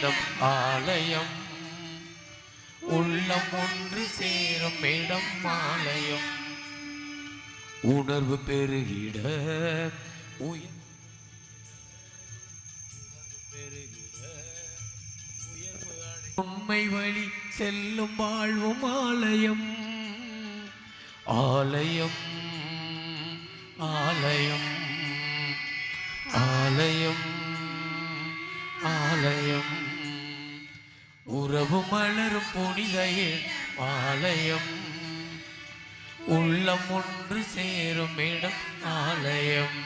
இடம் ஆலயம், உள்ளம் ஒன்று சேரும் இடம் ஆலயம். உணர்வு பெருகிட உண்மை வழி செல்லும் வாழ்வும் ஆலயம், ஆலயம் ஆலயம் ஆலயம் ஆலயம். உறவு மலரும் புனித ஆலயம், உள்ளம் ஒன்று சேரும் இடம் ஆலயம்.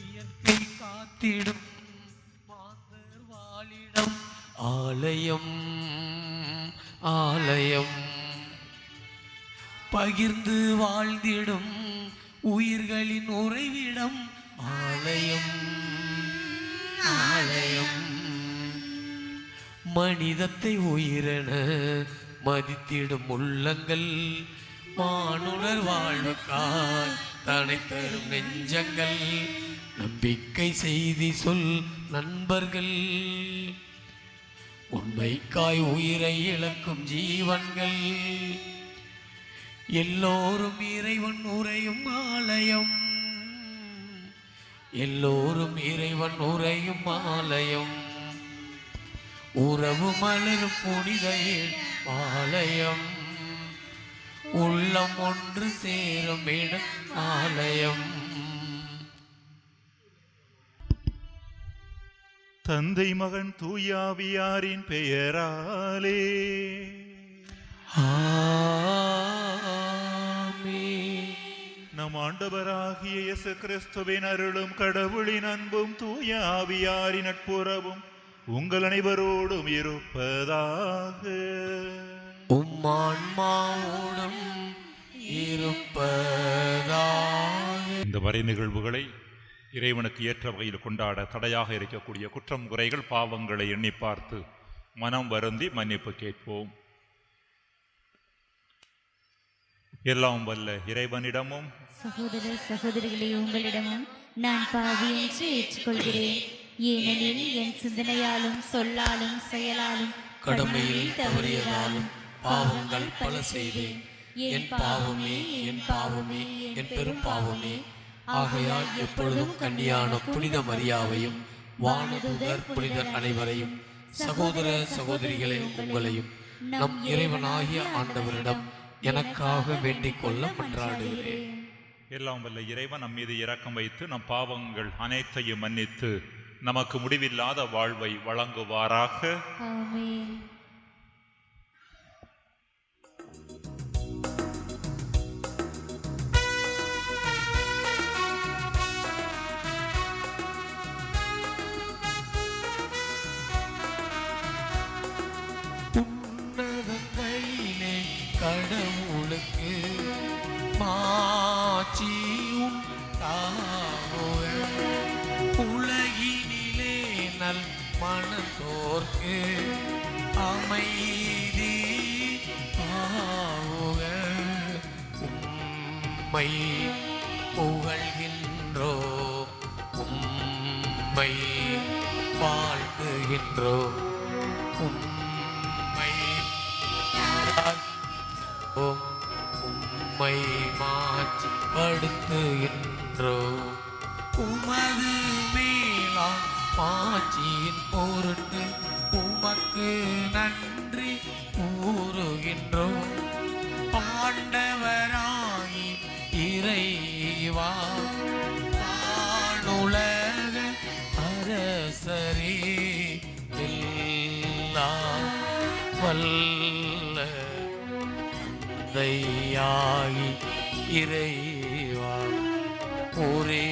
இயற்கை காத்திடும் மாந்தர் வாழிடம் ஆலயம், ஆலயம். பகிர்ந்து வாழ்ந்திடும் உயிர்களின் உறைவிடம் ஆலயம், ஆலயம். மனிதத்தை உயிரென மதித்திடும் உள்ளங்கள், மானுடர் வாழ்வுக்காய் தனை தரும் நெஞ்சங்கள், நம்பிக்கை செய்தி சொல் நண்பர்கள், உண்மைக்காய் உயிரை இழக்கும் ஜீவன்கள், எல்லோரும் இறைவன் உரையும் ஆலயம், எல்லோரும் இறைவன் உரையும் ஆலயம். உறவு மலரும் புனித ஆலயம், உள்ளம் ஒன்று சேரும் இடம் ஆலயம். தந்தை மகன் தூயாவியாரின் பெயராலே நம் ஆண்டவராகிய இயேசு கிறிஸ்துவின் அருளும் கடவுளின் அன்பும் தூய ஆவியாரின் நட்புறவும் உங்கள் அனைவரோடும் இருப்பதாக. உம்மான்மாவோடும் இருப்பதாக. இந்த வரை நிகழ்வுகளை இறைவனுக்கு ஏற்ற வகையில் கொண்டாட தடையாக இருக்கக்கூடிய குற்றம் குறைகள் பாவங்களை எண்ணி பார்த்து மனம் வருந்தி மன்னிப்பு கேட்போம். எல்லாம் வல்ல இறைவனிடமும் சகோதர சகோதரிகளே உங்களிடமும் நான் பாவி என்று ஏற்றுக்கொள்கிறேன். ஏனெனில் என் சிந்தனையாலும் சொல்லாலும் செயலாலும் கடமையில் தவறியதாலும் பாவங்கள் பல செய்தேன். என் பாவமே, என் பாவமே, என் பெரும் பாவமே. ஆகையால் எப்பொழுதும் கன்னியான புனித மரியாவையும் வானதூதர் புனிதர் அனைவரையும் சகோதர சகோதரிகளே உங்களையும் நம் இறைவனாகிய ஆண்டவரிடம் எனக்காக வேண்டிக் கொள்ள மன்றாடுகிறேன். எல்லாம் வல்ல இறைவன் நம் மீது இரக்கம் வைத்து நம் பாவங்கள் அனைத்தையும் மன்னித்து நமக்கு முடிவில்லாத வாழ்வை வழங்குவாராக. ஆமென். உன்னதங்களிலே கடவுளுக்கு மாட்சி உண்டாகுக. உலகினிலே நல் மனத்தோர்க்கு அமைதி ஆகுக. உம்மை புகழ்கின்றோ, உம்மை வாழ்த்துகின்றோ, உம்மை உம்மை மாட்சிப்படுத்துகின்றோ. உமது மேலா மாட்சியின் பொருட்டு உமக்கு நன்றி கூறுகின்றோம். ஆண்டவராகி இறைவா, வானுலக அரசரே, எல்லாம் வல்ல தந்தையாகி இறைவா, ஒரே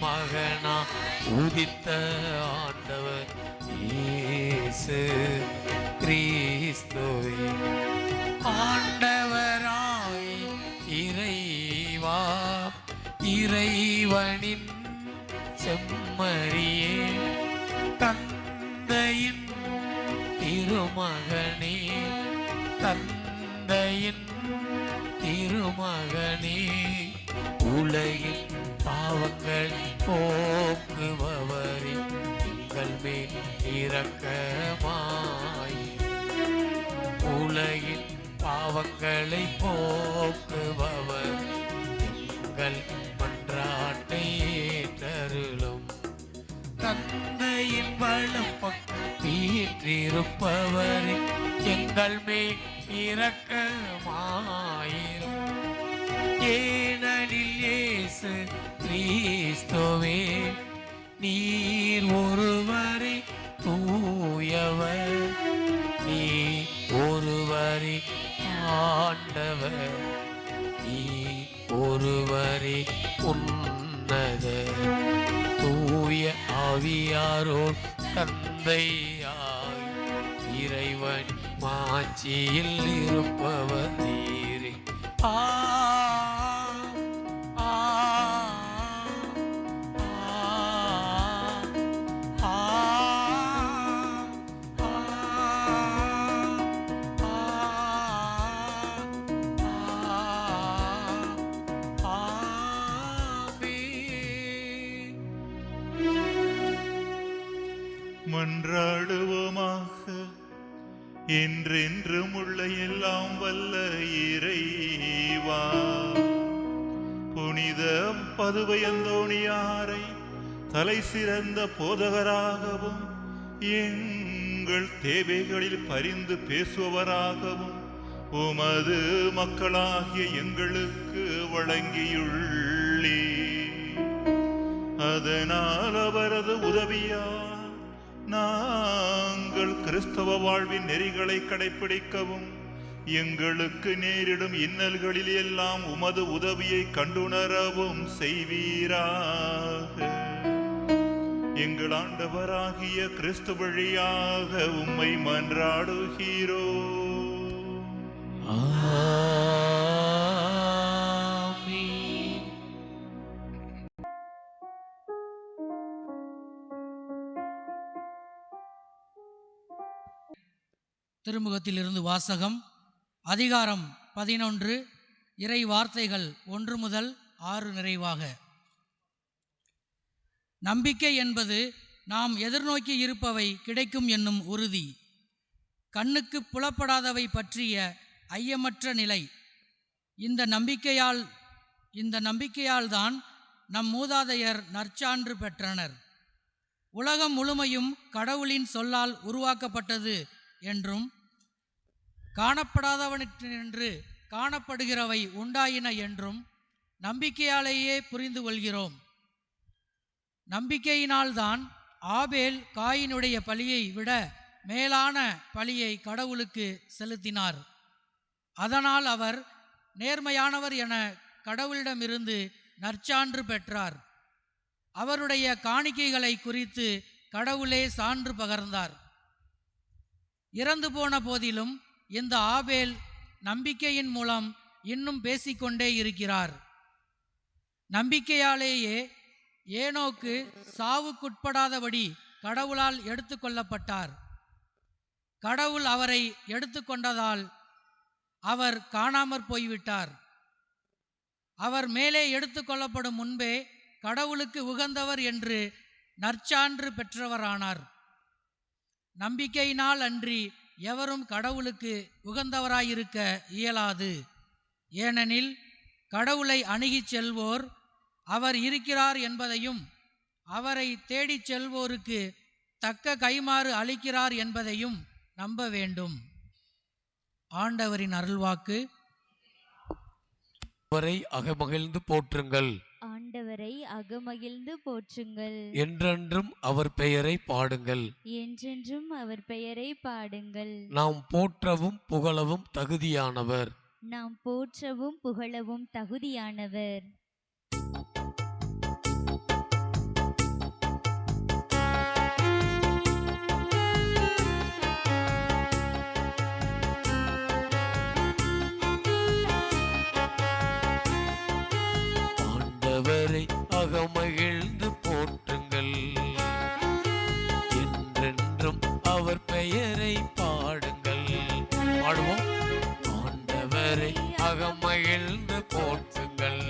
மகனா உதித்த ஆண்டவர் இயேசு கிறிஸ்துவே, ஆண்டவராய் இறைவா, இறைவனின் செம்மறியே, தந்தையின் திருமகனே, தந்தையின் தந்தையின் திருமகனே, உலகின் பாவங்கள் போக்குபவரே, எங்கள் மேல் இரக்கமாய். உலகின் பாவங்களை போக்குபவர், எங்கள் மன்றாட்டை ஏற்றருளும். தந்தையின் வலம் வீற்றிருப்பவரே, எங்கள் மேல் இரக்கமாயிரும். ஏனெனில் இயேசு கிறிஸ்துவே, நீர் ஒருவரே தூயவர், நீர் ஒருவரே ஆண்டவர், நீர் ஒருவரே உன்னதர். தூய ஆவியாரோர் தந்தையாய் இறைவன் மாட்சியில் இருப்பவர் நீரே. ஆ ஆ ஆ மன்றாடுவோமாக. என்றென்றும் உள்ள எல்லாம் வல்ல இறைவா, புனித பதுவை அந்தோணியாரை தலை சிறந்த போதகராகவும் எங்கள் தேவைகளில் பரிந்து பேசுபவராகவும் உமது மக்களாகிய எங்களுக்கு வழங்கியுள்ளே. அதனால் அவரது உதவியால் நாங்கள் கிறிஸ்தவ வாழ்வின் நெறிகளை கடைப்பிடிக்கவும் எங்களுக்கு நேரிடும் இன்னல்களில் எல்லாம் உமது உதவியை கண்டுணரவும் செய்வீராக. எங்கள் ஆண்டவராகிய கிறிஸ்து வழியாக உம்மை மன்றாடுகிறோம். திருமுகத்திலிருந்து வாசகம். அதிகாரம் 11, இறை வார்த்தைகள் 1 முதல் 6 நிறைவாக. நம்பிக்கை என்பது நாம் எதிர்நோக்கி இருப்பவை கிடைக்கும் என்னும் உறுதி, கண்ணுக்கு புலப்படாதவை பற்றிய ஐயமற்ற நிலை. இந்த நம்பிக்கையால் தான் நம் மூதாதையர் நற்சான்று பெற்றனர். உலகம் முழுமையும் கடவுளின் சொல்லால் உருவாக்கப்பட்டது என்றும், காணப்படாதவற்றினின்று காணப்படுகிறவை உண்டாயின என்றும் நம்பிக்கையாலேயே புரிந்து கொள்கிறோம். நம்பிக்கையினால்தான் ஆபேல் காயினுடைய பலியை விட மேலான பலியை கடவுளுக்கு செலுத்தினார். அதனால் அவர் நேர்மையானவர் என கடவுளிடமிருந்து நற்சான்று பெற்றார். அவருடைய காணிக்கைகளை குறித்து கடவுளே சான்று பகர்ந்தார். இறந்து போன போதிலும் இந்த ஆபேல் நம்பிக்கையின் மூலம் இன்னும் பேசிக்கொண்டே இருக்கிறார். நம்பிக்கையாலேயே ஏனோக்கு சாவுக்குட்படாதபடி கடவுளால் எடுத்து கொள்ளப்பட்டார். கடவுள் அவரை எடுத்துக்கொண்டதால் அவர் காணாமற் போய்விட்டார். அவர் மேலே எடுத்து கொள்ளப்படும் முன்பே கடவுளுக்கு உகந்தவர் என்று நற்சான்று பெற்றவரானார். நம்பிக்கையினால் அன்றி எவரும் கடவுளுக்கு உகந்தவராயிருக்க இயலாது. ஏனெனில் கடவுளை அணுகிச் செல்வோர் அவர் இருக்கிறார் என்பதையும், அவரை தேடிச் செல்வோருக்கு தக்க கைமாறு அளிக்கிறார் என்பதையும் நம்ப வேண்டும். ஆண்டவரின் அருள்வாக்கு. அவரை அகமகிழ்ந்து போற்றுங்கள். ஆண்டவரை அகமகிழ்ந்து போற்றுங்கள். என்றென்றும் அவர் பெயரை பாடுங்கள். என்றென்றும் அவர் பெயரை பாடுங்கள். நாம் போற்றவும் புகழவும் தகுதியானவர். நாம் போற்றவும் புகழவும் தகுதியானவர். ஆண்டவரை அகமகிழ்ந்து போற்றுங்கள். என்றென்றும் அவர் பெயரை பாடுங்கள். பாடுவோம். ஆண்டவரை ஆண்டவரை அகமகிழ்ந்து போற்றுங்கள்.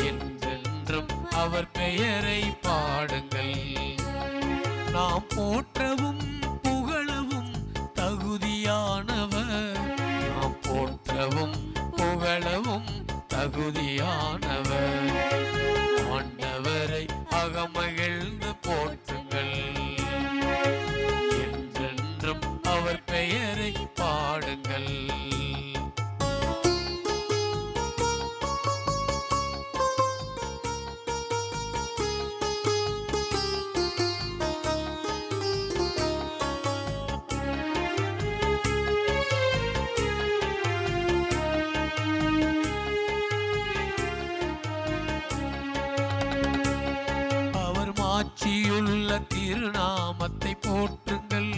என்றென்றும் அவர் பெயரை பாடுங்கள். நாம் போற்றவும் புகழவும் தகுதியானவர். நாம் போற்றவும் புகழவும் தகுதியானவர். ஆண்டவரை அகமகிழ்ந்து போற்றுங்கள். என்றென்றும் அவர் பெயரை பாடுங்கள். மாட்சியுள்ள திருநாமத்தை போற்றுங்கள்.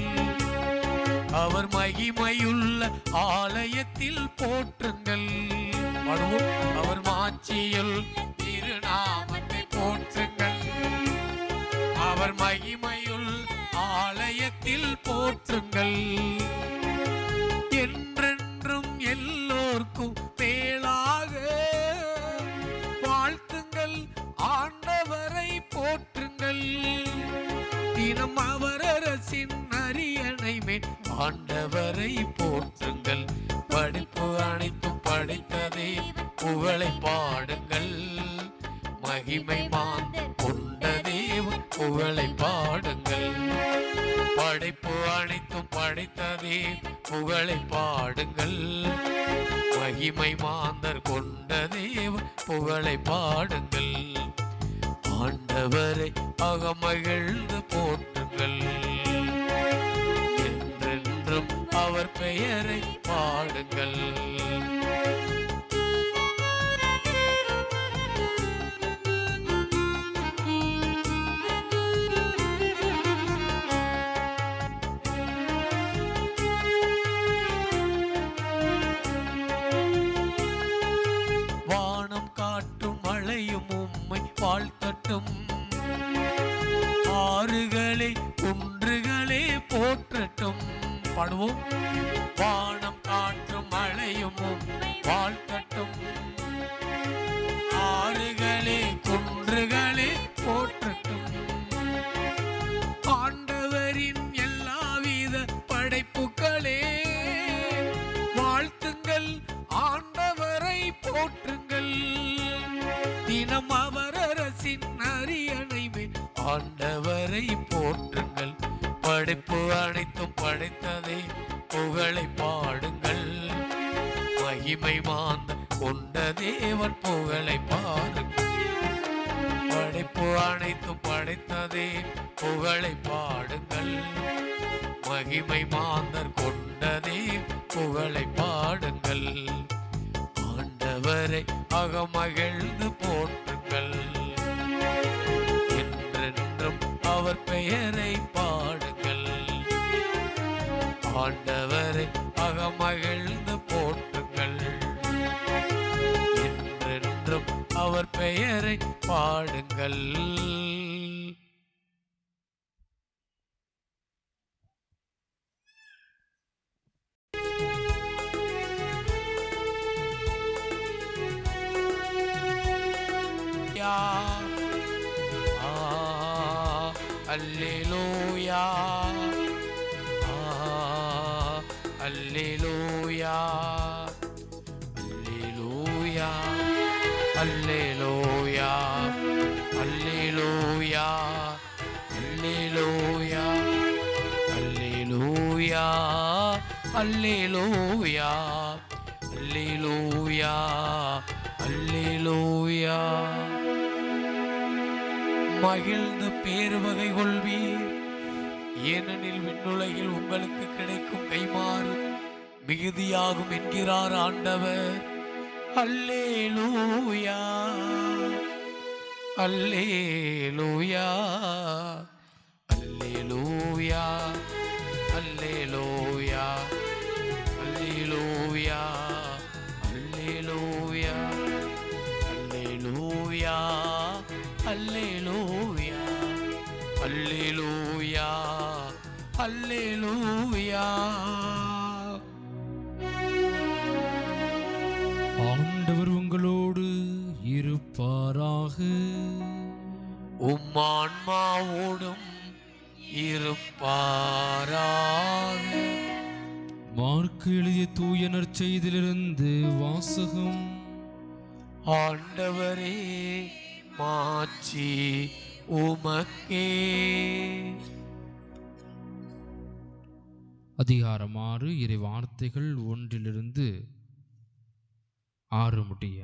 அவர் மகிமையுள்ள ஆலயத்தில் போற்றுங்கள். அவர் மாட்சியுள்ள திருநாமத்தை போற்றுங்கள். அவர் மகிமையுள்ள ஆலயத்தில் போற்றுங்கள். என்றென்றும் எல்லோர்க்கும் மேலாக வாழ்த்துங்கள். ஆண்டவரை போற்றுங்கள். தினம் அவர் அரசின் அரியணை மேல் ஆண்டவரை போற்றுங்கள். படைப்பு அனைத்தும் படைத்ததே புகழை பாடுங்கள். மகிமை மாந்தர் கொண்ட தேவன் புகழை பாடுங்கள். படைப்பு அனைத்தும் படைத்ததே புகழை பாடுங்கள். மகிமை மாந்தர் கொண்ட தேவன் புகழை பாடுங்கள். ஆண்டவரை அகமகிழ்ந்து போற்றுங்கள். என்றென்றும் அவர் பெயரை பாடுங்கள். வானம் காற்றும் மழையும் உம்மை வாழ்த்தட்டும். ஆறுகளே குன்றுகளே போற்றட்டும். பாடுவோம். வானம் காற்றும் மழையும் உம்மை வாழ்த்தட்டும். ஆறுகளே குன்றுகளே போற்றட்டும். ஆண்டவரின் எல்லாவித படைப்புகளே வாழ்த்துங்கள். ஆண்டவரை போற்றுங்கள். தினம் அவர் அரசின் அரியணை மேல் ஆண்டவரை போற்றுங்கள். படைப்பு அனைத்தும் படைத்ததே புகழை பாடுங்கள். மகிமை மாந்த கொண்ட தேவன் புகழை பாடுங்கள். படைப்பு அனைத்தும் படைத்ததே புகழை பாடுங்கள். மகிமை மாந்தர் கொண்டதே புகழை பாடுங்கள். ஆண்டவரை அகமகிழ்ந்து போற்றுங்கள். என்றென்றும் அவர் பெயரை பாடுங்கள். ஆண்டவரை அகமகிழ்ந்து போற்றுங்கள். என்றென்றும் அவர் பெயரை பாடுங்கள். அல்லேலூயா, அல்லேலூயா, அல்லேலூயா, அல்லேலூயா, அல்லேலூயா, அல்லேலூயா, அல்லேலூயா, அல்லேலூயா, அல்லேலூயா, அல்லேலூயா. மகிழ்ந்து பேருவகை கொள்வீர், ஏனெனில் விண்ணுலகில் உங்களுக்கு கிடைக்கும் கைமாறு மிகுதியாகும் என்கிறார் ஆண்டவர். அல்லேலூயா, அல்லேலூயா, அல்லேலூயா, அல்லேலூயா, அல்லேலூயா, அல்லேலூயா, அல்லேலூயா, அல்லேலூயா, அல்லேலூயா, அல்லேலூயா. ஆண்டவர் உங்களோடு இருப்பாராக. உம்மான்மாவோடும் இருப்பாராக. மார்க்கு எழுதிய தூய நற்செய்தியிலிருந்து வாசகம். ஆண்டவரே, மாட்சி உமக்கே. அதிகாரம் 6 இறை வார்த்தைகள் 1-6 முடிய.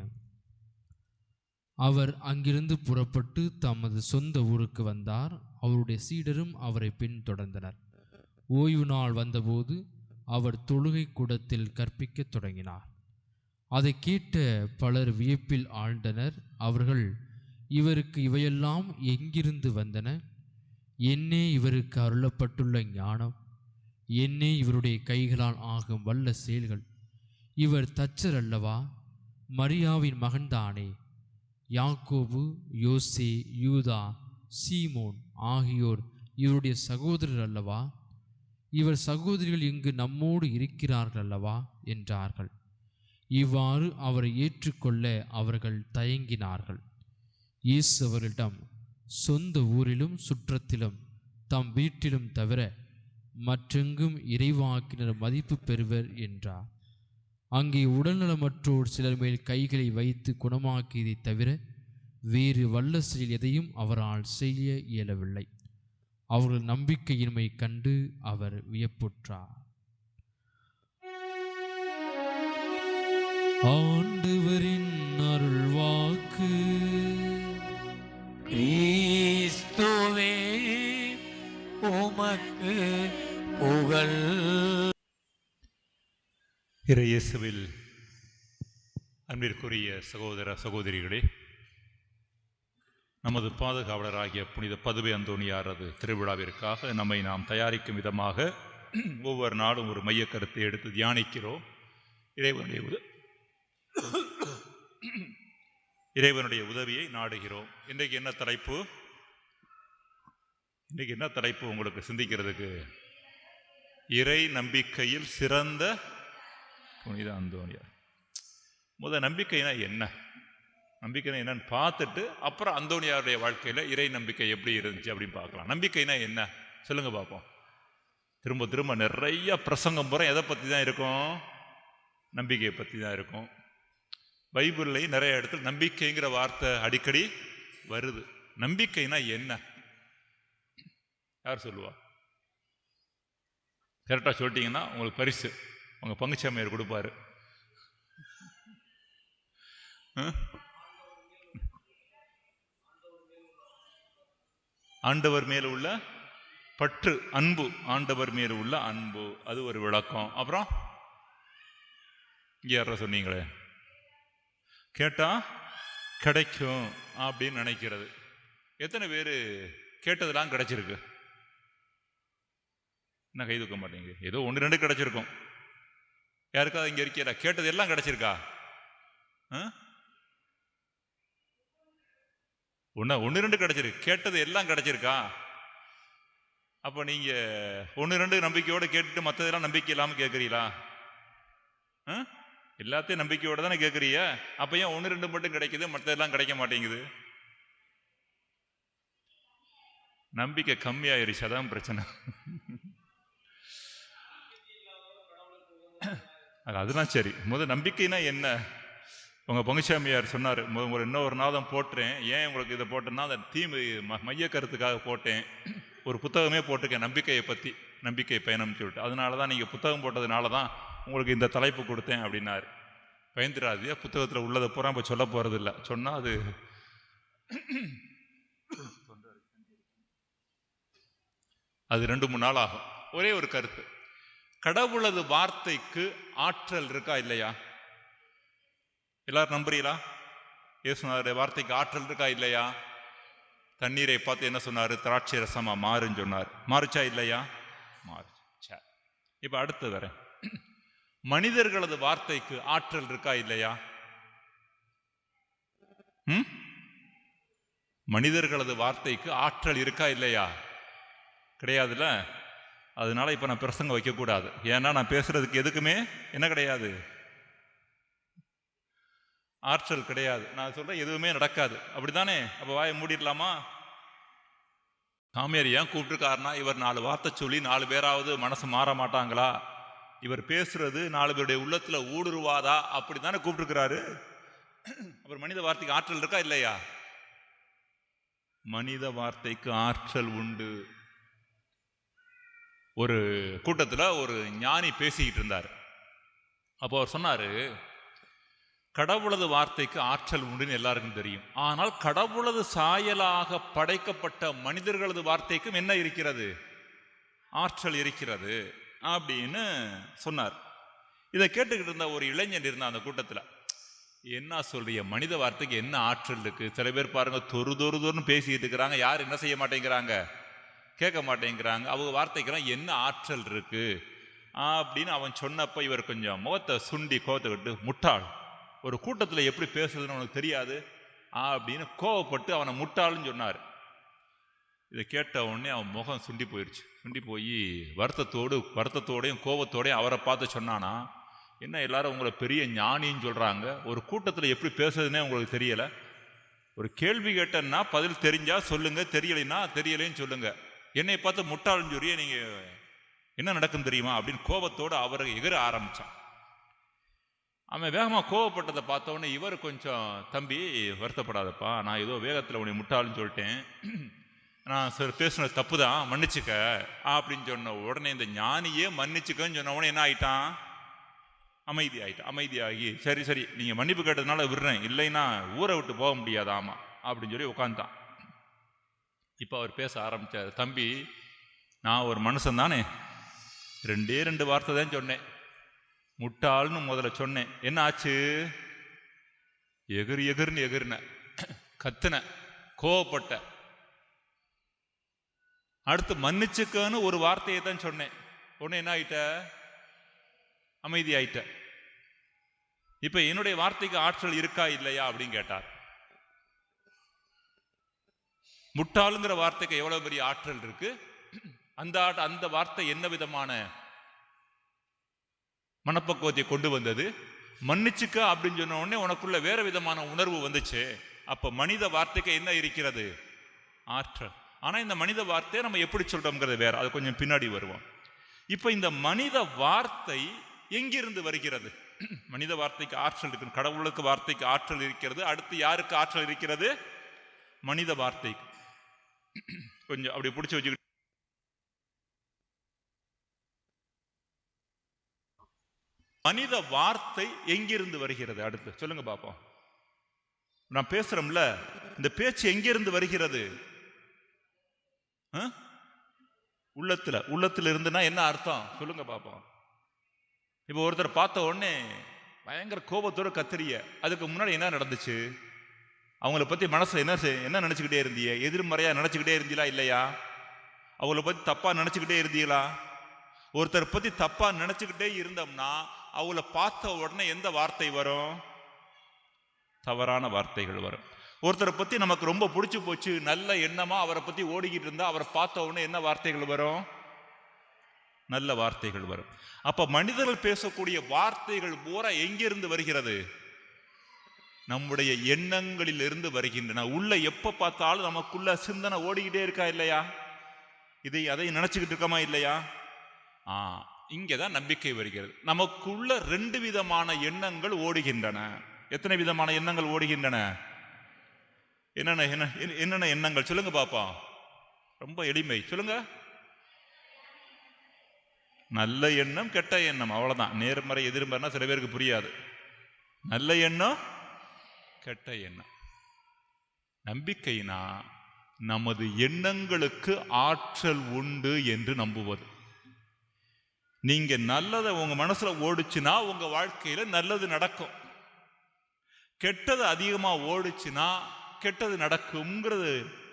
அவர் அங்கிருந்து புறப்பட்டு தமது சொந்த ஊருக்கு வந்தார். அவருடைய சீடரும் அவரை பின்தொடர்ந்தனர். ஓய்வு நாள் வந்தபோது அவர் தொழுகை கூடத்தில் கற்பிக்கத் தொடங்கினார். அதை கேட்ட பலர் வியப்பில் ஆழ்ந்தனர். அவர்கள், இவருக்கு இவையெல்லாம் எங்கிருந்து வந்தன? என்னே இவருக்கு அருளப்பட்டுள்ள ஞானம்? என்னே இவருடைய கைகளால் ஆகும் வல்ல செயல்கள்? இவர் தச்சர் அல்லவா? மரியாவின் மகன்தானே? யாக்கோபு, யோசே, யூதா, சீமோன் ஆகியோர் இவருடைய சகோதரர் அல்லவா? இவர் சகோதரிகள் இங்கு நம்மோடு இருக்கிறார்கள் அல்லவா என்றார்கள். இவ்வாறு அவரை ஏற்றுக்கொள்ள அவர்கள் தயங்கினார்கள். இயேசு அவர்களிடம், சொந்த ஊரிலும் சுற்றத்திலும் தம் வீட்டிலும் தவிர மற்றெங்கும் இறைவாக்கினர் மதிப்பு பெறுவர் என்றார். அங்கே உடல்நலமற்றோர் சிலர் மேல் கைகளை வைத்து குணமாக்கியதை தவிர வேறு வல்ல செயல் எதையும் அவரால் செய்ய இயலவில்லை. அவர்கள் நம்பிக்கையின்மை கண்டு அவர் வியப்புற்றார். ஆண்டவரின் அருள்வாக்கு. கிறிஸ்துவே, உமக்கு புகழ். இறையேசுவில் அன்பிற்குரிய சகோதர சகோதரிகளே, நமது பாதுகாவலராகிய புனித பதுவை அந்தோணியாரது திருவிழாவிற்காக நம்மை நாம் தயாரிக்கும் விதமாக ஒவ்வொரு நாளும் ஒரு மைய கருத்தை எடுத்து தியானிக்கிறோம். இறைவனுடைய உதவியை நாடுகிறோம். இன்றைக்கு என்ன தலைப்பு உங்களுக்கு சிந்திக்கிறதுக்கு? இறை நம்பிக்கையில் சிறந்த புனித அந்தோணியார். நம்பிக்கைனா என்ன? நம்பிக்கைனா என்னன்னு பார்த்துட்டு அப்புறம் அந்தோணியாருடைய வாழ்க்கையில் இறை நம்பிக்கை எப்படி இருந்துச்சு அப்படின்னு பார்க்கலாம். நம்பிக்கைனா என்ன சொல்லுங்க பார்ப்போம். திரும்ப திரும்ப நிறைய பிரசங்கம் பூரா எதை பற்றி தான் இருக்கும்? நம்பிக்கையை பற்றி தான் இருக்கும். பைபிள்லையும் நிறைய இடத்துல நம்பிக்கைங்கிற வார்த்தை அடிக்கடி வருது. நம்பிக்கைனா என்ன? யார் சொல்லுவா? கரெக்டாக சொல்லிட்டீங்கன்னா உங்களுக்கு பரிசு உங்கள் பங்குச்சாமியார் கொடுப்பாரு. ஆண்டவர் மேல உள்ள பற்று, அன்பு. ஆண்டவர் மேல உள்ள அன்பு, அது ஒரு விளக்கம். அப்புறம் இங்கே யார சொன்னீங்களே, கேட்டா கிடைக்கும் அப்படின்னு நினைக்கிறது. எத்தனை பேர் கேட்டதெல்லாம் கிடைச்சிருக்கு? என்ன கை தூக்க மாட்டேங்க? ஏதோ 1-2 கிடைச்சிருக்கும். யாருக்காவது இங்க இருக்கிற கேட்டது எல்லாம் கிடைச்சிருக்கா? 1-2 கிடைச்சிருக்கு. கேட்டது எல்லாம் கிடைச்சிருக்கா? அப்ப நீங்க 1-2 நம்பிக்கையோட கேட்டுட்டு மற்றதெல்லாம் நம்பிக்கை இல்லாம கேட்கறீங்களா? எல்லாத்தையும் நம்பிக்கையோட தானே கேட்கறீங்க. அப்ப ஏன் 1-2 மட்டும் கிடைக்குது, மற்றதெல்லாம் கிடைக்க மாட்டேங்குது? நம்பிக்கை கம்மியாயிருச்சு, அதான் பிரச்சனை. அதுதான் சரி. நம்பிக்கைனா என்ன? உங்க பங்குச்சாமியார் சொன்னார், இன்னொரு நாதம் போட்டுறேன். ஏன் உங்களுக்கு இதை போட்டேன்னா, அந்த மைய கருத்துக்காக போட்டேன். ஒரு புத்தகமே போட்டிருக்கேன் நம்பிக்கையை பற்றி, நம்பிக்கை பயணம்னு சொல்லிட்டு. அதனால தான் நீங்கள் புத்தகம் போட்டதுனால தான் உங்களுக்கு இந்த தலைப்பு கொடுத்தேன் அப்படின்னாரு. பயந்துடாதியா, புத்தகத்தில் உள்ளதை பூரா இப்போ சொல்ல போகிறது இல்லை. சொன்னால் அது 2-3 நாள் ஆகும். ஒரே ஒரு கருத்து, கடவுளது வார்த்தைக்கு ஆற்றல் இருக்கா இல்லையா? எல்லாரும் நம்புறீங்களா? இயேசுநாதருடைய வார்த்தைக்கு ஆற்றல் இருக்கா இல்லையா? தண்ணீரை பார்த்து என்ன சொன்னாரு? திராட்சை ரசமா மாறுன்னு சொன்னார். மாறுச்சா இல்லையா? மாறுச்சா. இப்ப அடுத்து வரேன். மனிதர்களது வார்த்தைக்கு ஆற்றல் இருக்கா இல்லையா? மனிதர்களது வார்த்தைக்கு ஆற்றல் இருக்கா இல்லையா? கிடையாதுல்ல. அதனால இப்ப நான் பிரசங்கம் வைக்க கூடாது. ஏன்னா நான் பேசுறதுக்கு எதுக்குமே என்ன கிடையாது, ஆற்றல் கிடையாது. நான் சொல்றேன் எதுவுமே நடக்காது, அப்படித்தானே? அப்ப வாயை மூடிடலாமா? சாமியார் ஏன் கூப்பிட்டுருக்காருன்னா, இவர் 4 வார்த்தை சொல்லி 4 பேராவது மனசு மாற மாட்டாங்களா, இவர் பேசுறது 4 பேருடைய உள்ளத்துல ஊடுருவாதா, அப்படித்தானே கூப்பிட்டுருக்கிறாரு. அவர் மனித வார்த்தைக்கு ஆற்றல் இருக்கா இல்லையா? மனித வார்த்தைக்கு ஆற்றல் உண்டு. ஒரு கூட்டத்துல ஒரு ஞானி பேசிக்கிட்டு இருந்தார். அப்போ அவர் சொன்னாரு, கடவுளது வார்த்தைக்கு ஆற்றல் உண்டுன்னு எல்லாருக்கும் தெரியும். ஆனால் கடவுளது சாயலாக படைக்கப்பட்ட மனிதர்களது வார்த்தைக்கும் என்ன இருக்கிறது? ஆற்றல் இருக்கிறது அப்படின்னு சொன்னார். இதை கேட்டுக்கிட்டு இருந்த ஒரு இளைஞன் இருந்தான் அந்த கூட்டத்தில். என்ன சொல்றிய, மனித வார்த்தைக்கு என்ன ஆற்றல் இருக்கு? சில பேர் பாருங்க தொரு பேசிக்கிட்டு இருக்கிறாங்க, யார் என்ன செய்ய மாட்டேங்கிறாங்க, கேட்க மாட்டேங்கிறாங்க. அவங்க வார்த்தைக்கெல்லாம் என்ன ஆற்றல் இருக்கு அப்படின்னு அவன் சொன்னப்ப இவர் கொஞ்சம் முகத்தை சுண்டி கோவத்துக்கிட்டு, முட்டாள், ஒரு கூட்டத்தில் எப்படி பேசுறதுன்னு உனக்கு தெரியாது அப்படின்னு கோவப்பட்டு அவனை முட்டாள்னு சொன்னார். இதை கேட்ட உடனே அவன் முகம் சுண்டி போயிடுச்சு. சுண்டி போய் வருத்தத்தோடையும் கோவத்தோடையும் அவரை பார்த்து சொன்னானா, என்ன எல்லாரும் உங்களை பெரிய ஞானின்னு சொல்றாங்க, ஒரு கூட்டத்தில் எப்படி பேசுறதுன்னே உங்களுக்கு தெரியல, ஒரு கேள்வி கேட்டேன்னா பதில் தெரிஞ்சா சொல்லுங்க, தெரியலைன்னா தெரியலைன்னு சொல்லுங்க, என்னை பார்த்து முட்டாள்னு சொல்லியே நீங்க என்ன நடக்கும் தெரியுமா அப்படின்னு கோபத்தோடு அவரை எகிர ஆரம்பிச்சான். அவன் வேகமாக கோவப்பட்டதை பார்த்தவொடனே இவர் கொஞ்சம், தம்பி வருத்தப்படாதப்பா, நான் ஏதோ வேகத்தில் உன்னை முட்டாள்னு சொல்லிட்டேன், நான் பேசுனது தப்பு தான், மன்னிச்சுக்க அப்படின்னு சொன்ன உடனே இந்த ஞானியே மன்னிச்சுக்கன்னு சொன்ன உடனே என்ன ஆயிட்டான்? அமைதியாகி சரி நீங்கள் மன்னிப்பு கேட்டதுனால விடுறேன், இல்லைன்னா ஊரை விட்டு போக முடியாது, ஆமாம் அப்படின்னு சொல்லி உட்காந்துட்டான். இப்போ அவர் பேச ஆரம்பித்தார். தம்பி, நான் ஒரு மனுஷன் தானே, 2 வார்த்தை தான் சொன்னேன், முட்டாள்னு முதல்ல சொன்னேன், என்ன ஆச்சு? எகிர்னு எகிர்ன, கத்துன, கோவப்பட்ட. அடுத்து மன்னிச்சுக்கன்னு ஒரு வார்த்தையை தான் சொன்னேன், உடனே என்ன ஆயிட்ட? அமைதியாயிட்ட. இப்ப என்னுடைய வார்த்தைக்கு ஆற்றல் இருக்கா இல்லையா அப்படின்னு கேட்டார். முட்டாளுங்கிற வார்த்தைக்கு எவ்வளவு பெரிய ஆற்றல் இருக்கு. அந்த வார்த்தை என்ன விதமான மனப்பக்குவத்தை கொண்டு வந்தது? மன்னிச்சுக்க அப்படின்னு சொன்ன உடனே உனக்குள்ள வேற விதமான உணர்வு வந்துச்சு. அப்ப மனித வார்த்தைக்கு என்ன இருக்கிறது? ஆற்றல். ஆனா இந்த மனித வார்த்தையை நம்ம எப்படி சொல்றோம்ங்கிறது வேற, அது கொஞ்சம் பின்னாடி வருவோம். இப்ப இந்த மனித வார்த்தை எங்கிருந்து வருகிறது? மனித வார்த்தைக்கு ஆற்றல் இருக்கு, கடவுளுக்கு வார்த்தைக்கு ஆற்றல் இருக்கிறது. அடுத்து யாருக்கு ஆற்றல் இருக்கிறது? மனித வார்த்தைக்கு. கொஞ்சம் அப்படி பிடிச்சி வச்சுக்கிட்டு, மனித வார்த்தை எங்கிருந்து வருகிறது? அடுத்து சொல்லுங்க பாப்போம். நான் பேசுறோம்ல, இந்த பேச்சு எங்கிருந்து வருகிறது? உள்ளத்துல இருந்துன்னா என்ன அர்த்தம் சொல்லுங்க பாப்போம். இப்ப ஒருத்தர் பார்த்த உடனே பயங்கர கோபத்தோட கத்திரிய, அதுக்கு முன்னாடி என்ன நடந்துச்சு? அவங்கள பத்தி மனசுல என்ன நினைச்சுக்கிட்டே இருந்தீங்க? எதிர்மறையா நினைச்சுக்கிட்டே இருந்தீங்களா இல்லையா? அவங்கள பத்தி தப்பா நினைச்சுக்கிட்டே இருந்தீங்களா? ஒருத்தர் பத்தி தப்பா நினைச்சுக்கிட்டே இருந்தோம்னா அவங்கள பார்த்த உடனே எந்த வார்த்தை வரும்? தவறான வார்த்தைகள் வரும். ஒருத்தரை பத்தி நமக்கு ரொம்ப பிடிச்சு போச்சு, நல்ல எண்ணமா அவரை பத்தி ஓடிக்கிட்டு இருந்தா அவரை பார்த்த உடனே என்ன வார்த்தைகள் வரும்? நல்ல வார்த்தைகள் வரும். அப்ப மனிதர்கள் பேசக்கூடிய வார்த்தைகள் பூரா எங்கிருந்து வருகிறது? நம்முடைய எண்ணங்களில் இருந்து வருகின்றன. உள்ள எப்ப பார்த்தாலும் நமக்குள்ள சிந்தனை ஓடிக்கிட்டே இருக்கா இல்லையா? அதை நினைச்சுக்கிட்டு இருக்கமா இல்லையா? இங்கதான் நம்பிக்கை வருகிறது. நமக்குள்ள 2 விதமான எண்ணங்கள் ஓடுகின்றன. எத்தனை விதமான எண்ணங்கள் ஓடுகின்றன? என்னென்ன எண்ணங்கள் சொல்லுங்க பாப்பா. ரொம்ப எளிமை, சொல்லுங்க. நல்ல எண்ணம், கெட்ட எண்ணம், அவ்வளவுதான். நேர்மறை எதிர்மறைனா சில பேருக்கு புரியாது. நல்ல எண்ணம், கெட்ட எண்ணம். நம்பிக்கைனா நமது எண்ணங்களுக்கு ஆற்றல் உண்டு என்று நம்புவது. நீங்க நல்லதை உங்க மனசுல ஓடுச்சுன்னா உங்க வாழ்க்கையில நல்லது நடக்கும். கெட்டது அதிகமா ஓடுச்சுன்னா கெட்டது நடக்கும்ங்கிறது.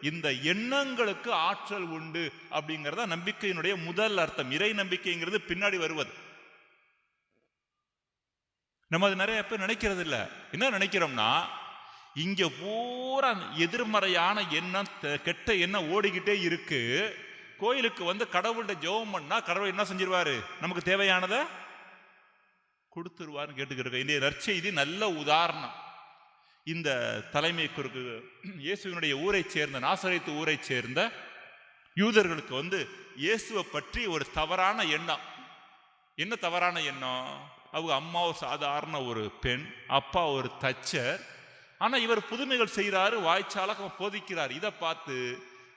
இந்த எண்ணங்களுக்கு ஆற்றல் உண்டு அப்படிங்கிறத நம்பிக்கையினுடைய முதல் அர்த்தம். இறை நம்பிக்கைங்கிறது பின்னாடி வருவது. நம்ம அது நிறைய பேர் நினைக்கிறது இல்லை. என்ன நினைக்கிறோம்னா, இங்க பூரா எதிர்மறையான எண்ணம், கெட்ட எண்ணம் ஓடிக்கிட்டே இருக்கு. கோயிலுக்கு வந்து கடவுள்கிட்ட ஜெபம் பண்ணா கடவுள் என்ன செஞ்சிருவாரு? நமக்கு தேவையானதை கொடுத்துருவாருன்னு கேட்டுக்கிட்டு இருக்க. இந்த நற்செய்தி நல்ல உதாரணம். இந்த தலைமை குறுக்கு இயேசுவினுடைய ஊரைச் சேர்ந்த நாசரேத்து ஊரைச் சேர்ந்த யூதர்களுக்கு இயேசுவை பற்றி ஒரு தவறான எண்ணம். என்ன தவறான எண்ணம்? அவங்க அம்மா ஒரு சாதாரண ஒரு பெண், அப்பா ஒரு தச்சர், ஆனா இவர் புதுமைகள் செய்கிறாரு, வாய்ச்சாலக போதிக்கிறார். இதை பார்த்து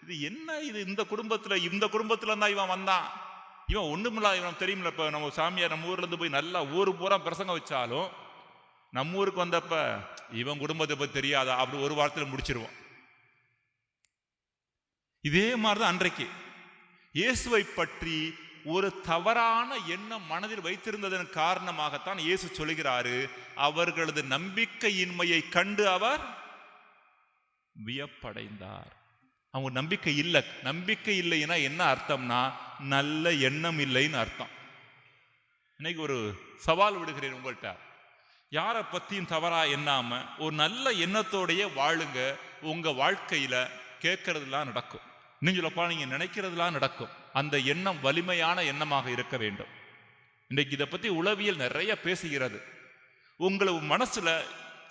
இது என்ன, இது இந்த குடும்பத்துல தான் இவன் வந்தான், இவன் ஒண்ணுமில்லா, இவன் தெரியுமில்ல. இப்ப நம்ம சாமியார் நம்ம ஊர்ல இருந்து போய் நல்லா ஊரு பூரா பிரசங்கம் வச்சாலும் நம்ம ஊருக்கு வந்தப்ப இவன் குடும்பத்தை பத்தி தெரியாதா அப்படி ஒரு வாரத்தில் முடிச்சிருவோம். இதே மாதிரிதான் அன்றைக்கு இயேசுவை பற்றி ஒரு தவறான எண்ணம் மனதில் வைத்திருந்ததன் காரணமாகத்தான் இயேசு சொல்கிறாரு, அவர்களது நம்பிக்கையின்மையை கண்டு அவர் வியப்படைந்தார். அவங்க நம்பிக்கை இல்லைன்னா என்ன அர்த்தம்னா நல்ல எண்ணம் இல்லைன்னு அர்த்தம். இன்னைக்கு ஒரு சவால் விடுகிறேன் உங்கள்கிட்ட, யாரை பத்தியும் தவறா எண்ணாம ஒரு நல்ல எண்ணத்தோடைய வாழுங்க. உங்க வாழ்க்கையில கேட்கறதுலாம் நடக்கும், இன்னும் சொல்லப்பா நீங்க நினைக்கிறதுலாம் நடக்கும். அந்த எண்ணம் வலிமையான எண்ணமாக இருக்க வேண்டும். இன்றைக்கு இதை பத்தி உளவியல் நிறைய பேசுகிறது. உங்களை மனசுல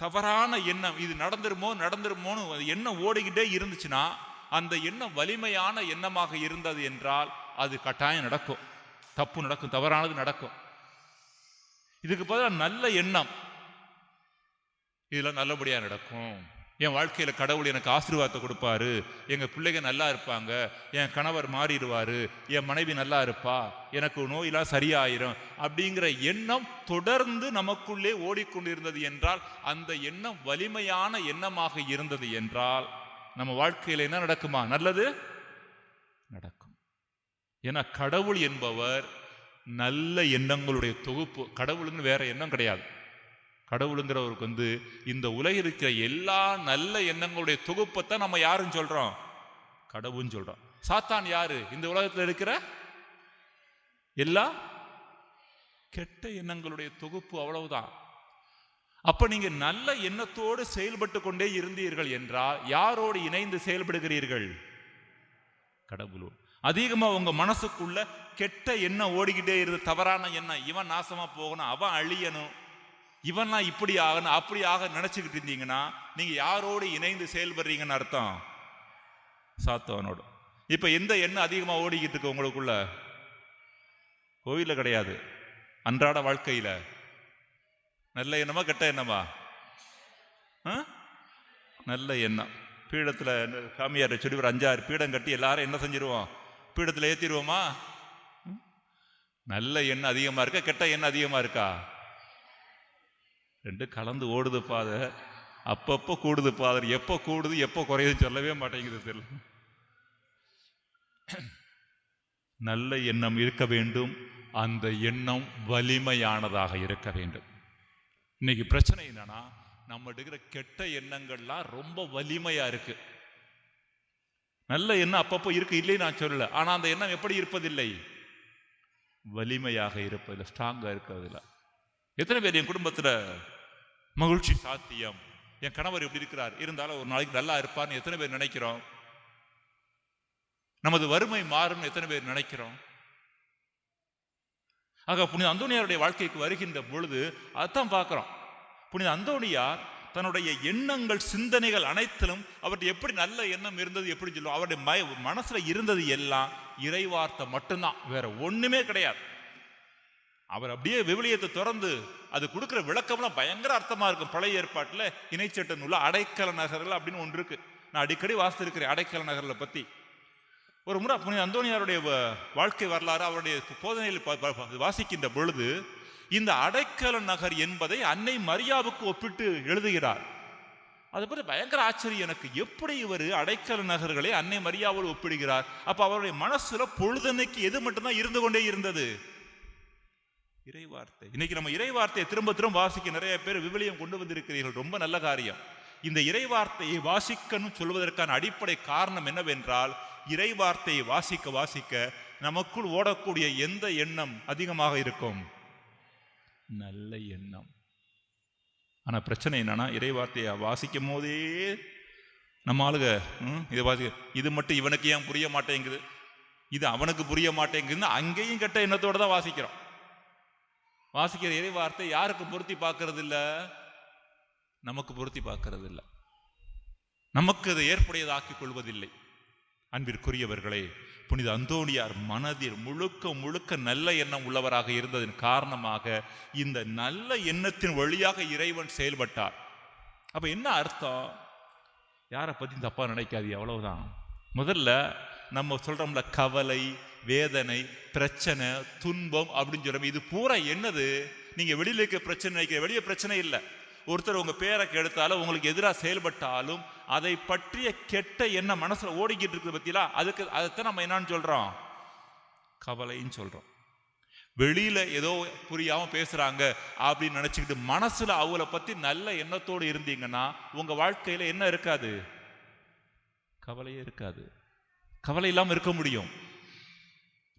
தவறான எண்ணம், இது நடந்துருமோன்னு எண்ணம் ஓடிக்கிட்டே இருந்துச்சுன்னா அந்த எண்ணம் வலிமையான எண்ணமாக இருந்தது என்றால் அது கட்டாயம் நடக்கும், தப்பு நடக்கும், தவறானது நடக்கும். இதுக்கு பதிலாக நல்ல எண்ணம், இதெல்லாம் நல்லபடியா நடக்கும், என் வாழ்க்கையில கடவுள் எனக்கு ஆசீர்வாதத்தை கொடுப்பாரு, எங்க பிள்ளைங்க நல்லா இருப்பாங்க, என் கணவர் மாறிடுவாரு, என் மனைவி நல்லா இருப்பா, எனக்கு நோயெல்லாம் சரியாயிரும் அப்படிங்கிற எண்ணம் தொடர்ந்து நமக்குள்ளே ஓடிக்கொண்டிருந்தது என்றால், அந்த எண்ணம் வலிமையான எண்ணமாக இருந்தது என்றால் நம்ம வாழ்க்கையில என்ன நடக்குமா? நல்லது நடக்கும். ஏன்னா கடவுள் என்பவர் நல்ல எண்ணங்களுடைய தொகுப்பு. கடவுளுன்னு வேற எண்ணம் கிடையாது. கடவுளுங்கிறவருக்கு இந்த உலகில் இருக்கிற எல்லா நல்ல எண்ணங்களுடைய தொகுப்பைத்தான் நம்ம யாருன்னு சொல்றோம்? கடவுள்னு சொல்றோம். சாத்தான் யாரு? இந்த உலகத்தில் இருக்கிற எல்லா கெட்ட எண்ணங்களுடைய தொகுப்பு, அவ்வளவுதான். அப்ப நீங்க நல்ல எண்ணத்தோடு செயல்பட்டு கொண்டே இருந்தீர்கள் என்றால் யாரோடு இணைந்து செயல்படுகிறீர்கள்? கடவுளோடு. அதிகமா உங்க மனசுக்குள்ள கெட்ட எண்ணம் ஓடிக்கிட்டே இருந்து, தவறான எண்ணம், இவன் நாசமா போகணும், அவன் அழியணும், இவன்லாம் இப்படி ஆகணும் அப்படி ஆக நினைச்சுக்கிட்டு இருந்தீங்கன்னா நீங்க யாரோடு இணைந்து செயல்படுறீங்கன்னு அர்த்தம்? சாத்தவனோடு. இப்ப எந்த எண்ணம் அதிகமா ஓடிக்கிட்டு இருக்கு உங்களுக்குள்ள? கோயில கிடையாது, அன்றாட வாழ்க்கையில. நல்ல எண்ணமா கெட்ட எண்ணமா? நல்ல எண்ணம். பீடத்துல சாமியார் சொல்லி ஒரு 5-6 பீடம் கட்டி எல்லாரும் என்ன செஞ்சிருவோம்? பீடத்துல ஏத்திடுவோமா? நல்ல எண்ணம் அதிகமா இருக்கா, கெட்ட எண்ணம் அதிகமா இருக்கா? ரெண்டு கலந்து ஓடுது பாதை, அப்பப்போ கூடுது பாதை. எப்போ கூடுது எப்போ குறையுதுன்னு சொல்லவே மாட்டேங்குது. தெரியல. நல்ல எண்ணம் இருக்க வேண்டும், அந்த எண்ணம் வலிமையானதாக இருக்க வேண்டும். இன்னைக்கு பிரச்சனை என்னன்னா, நம்ம எடுக்கிற கெட்ட எண்ணங்கள்லாம் ரொம்ப வலிமையா இருக்கு. நல்ல எண்ணம் அப்பப்போ இருக்கு, இல்லை நான் சொல்லல. ஆனா அந்த எண்ணம் எப்படி இருப்பதில்லை? வலிமையாக இருப்பதில்லை, ஸ்ட்ராங்கா இருக்கிறதுல. எத்தனை பேர் என் குடும்பத்துல மகிழ்ச்சி சாத்தியம், என் கணவர் இப்படி இருக்கிறார், இருந்தாலும் ஒரு நாளைக்கு நல்லா இருப்பார்னு எத்தனை பேர் நினைக்கிறோம்? நமது வறுமை மாறும்னு எத்தனை பேர் நினைக்கிறோம்? ஆக புனித அந்தோனியாருடைய வாழ்க்கைக்கு வருகின்ற பொழுது அதான் பார்க்கிறோம். புனித அந்தோனியார் தன்னுடைய எண்ணங்கள் சிந்தனைகள் அனைத்திலும் அவருடைய எப்படி நல்ல எண்ணம் இருந்தது, எப்படி சொல்லுவோம், அவருடைய மனசுல இருந்தது எல்லாம் இறைவார்த்தை மட்டும்தான், வேற ஒண்ணுமே கிடையாது. அவர் அப்படியே விவிலியத்தை திறந்து அது கொடுக்கிற விளக்கம்லாம் பயங்கர அர்த்தமா இருக்கும். பழைய ஏற்பாட்டுல இணைச்சட்ட நூல்ல அடைக்கல நகர்கள் அப்படின்னு ஒன்று இருக்கு. நான் அடிக்கடி வாசித்திருக்கிறேன் அடைக்கல நகர்ல பத்தி. ஒரு முறை புனித அந்தோனியாருடைய வாழ்க்கை வரலாறு அவருடைய போதனையில் வாசிக்கின்ற பொழுது இந்த அடைக்கல நகர் என்பதை அன்னை மரியாவுக்கு ஒப்பிட்டு எழுதுகிறார். அதை பற்றி பயங்கர ஆச்சரியம் எனக்கு. எப்படி இவர் அடைக்கல நகர்களை அன்னை மரியாவோடு ஒப்பிடுகிறார்? அப்ப அவருடைய மனசுல பொழுதன்னைக்கு எது மட்டும்தான் இருந்து கொண்டே இருந்தது? இறைவார்த்தை. இன்னைக்கு நம்ம இறைவார்த்தையை திரும்ப திரும்ப வாசிக்க நிறைய பேர் விவிலியம் கொண்டு வந்திருக்கிறீர்கள், ரொம்ப நல்ல காரியம். இந்த இறைவார்த்தையை வாசிக்கணும் சொல்வதற்கான அடிப்படை காரணம் என்னவென்றால், இறைவார்த்தையை வாசிக்க வாசிக்க நமக்குள் ஓடக்கூடிய எந்த எண்ணம் அதிகமாக இருக்கும்? நல்ல எண்ணம். ஆனா பிரச்சனை என்னன்னா, இறைவார்த்தையை வாசிக்கும் போதே நம்ம ஆளுக இதை வாசிக்க, இது மட்டும் இவனுக்கு ஏன் புரிய மாட்டேங்குது, இது அவனுக்கு புரிய மாட்டேங்குதுன்னு அங்கேயும் கெட்ட எண்ணத்தோட தான் வாசிக்கிறோம். வாசிக்கிற இறைவார்த்தை யாருக்கு பொருத்தி பார்க்கறது இல்ல? நமக்கு பொருத்தி பார்க்கறது இல்லை, நமக்கு அதை ஏற்புடையதாக்கிக் கொள்வதில்லை. அன்பிற்குரியவர்களே, புனித அந்தோணியார் மனதில் முழுக்க முழுக்க நல்ல எண்ணம் உள்ளவராக இருந்ததன் காரணமாக இந்த நல்ல எண்ணத்தின் வழியாக இறைவன் செயல்பட்டார். அப்ப என்ன அர்த்தம்? யாரை பத்தி தப்பா நினைக்காதீங்க, அவ்வளவுதான். முதல்ல நம்ம சொல்றோம்ல, கவலை, வேதனை, பிரச்சனை, துன்பம் அப்படின்னு சொல்றோம். இது பூரா என்னது? நீங்க வெளியில இருக்க பிரச்சனை நினைக்கிற வெளியே பிரச்சனை இல்லை. ஒருத்தர் உங்க பேரை கெடுத்தாலும் உங்களுக்கு எதிராக செயல்பட்டாலும் அதை பற்றிய கெட்ட எண்ணம் மனசுல ஓடிக்கிட்டு இருக்குது பத்தியா, அதைத்தான் நம்ம என்னன்னு சொல்றோம்? கவலைன்னு சொல்றோம். வெளியில ஏதோ புரியாம பேசுறாங்க அப்படின்னு நினைச்சுக்கிட்டு மனசுல அவளை பத்தி நல்ல எண்ணத்தோடு இருந்தீங்கன்னா உங்க வாழ்க்கையில என்ன இருக்காது? கவலையே இருக்காது. கவலை இல்லாம இருக்க முடியும்.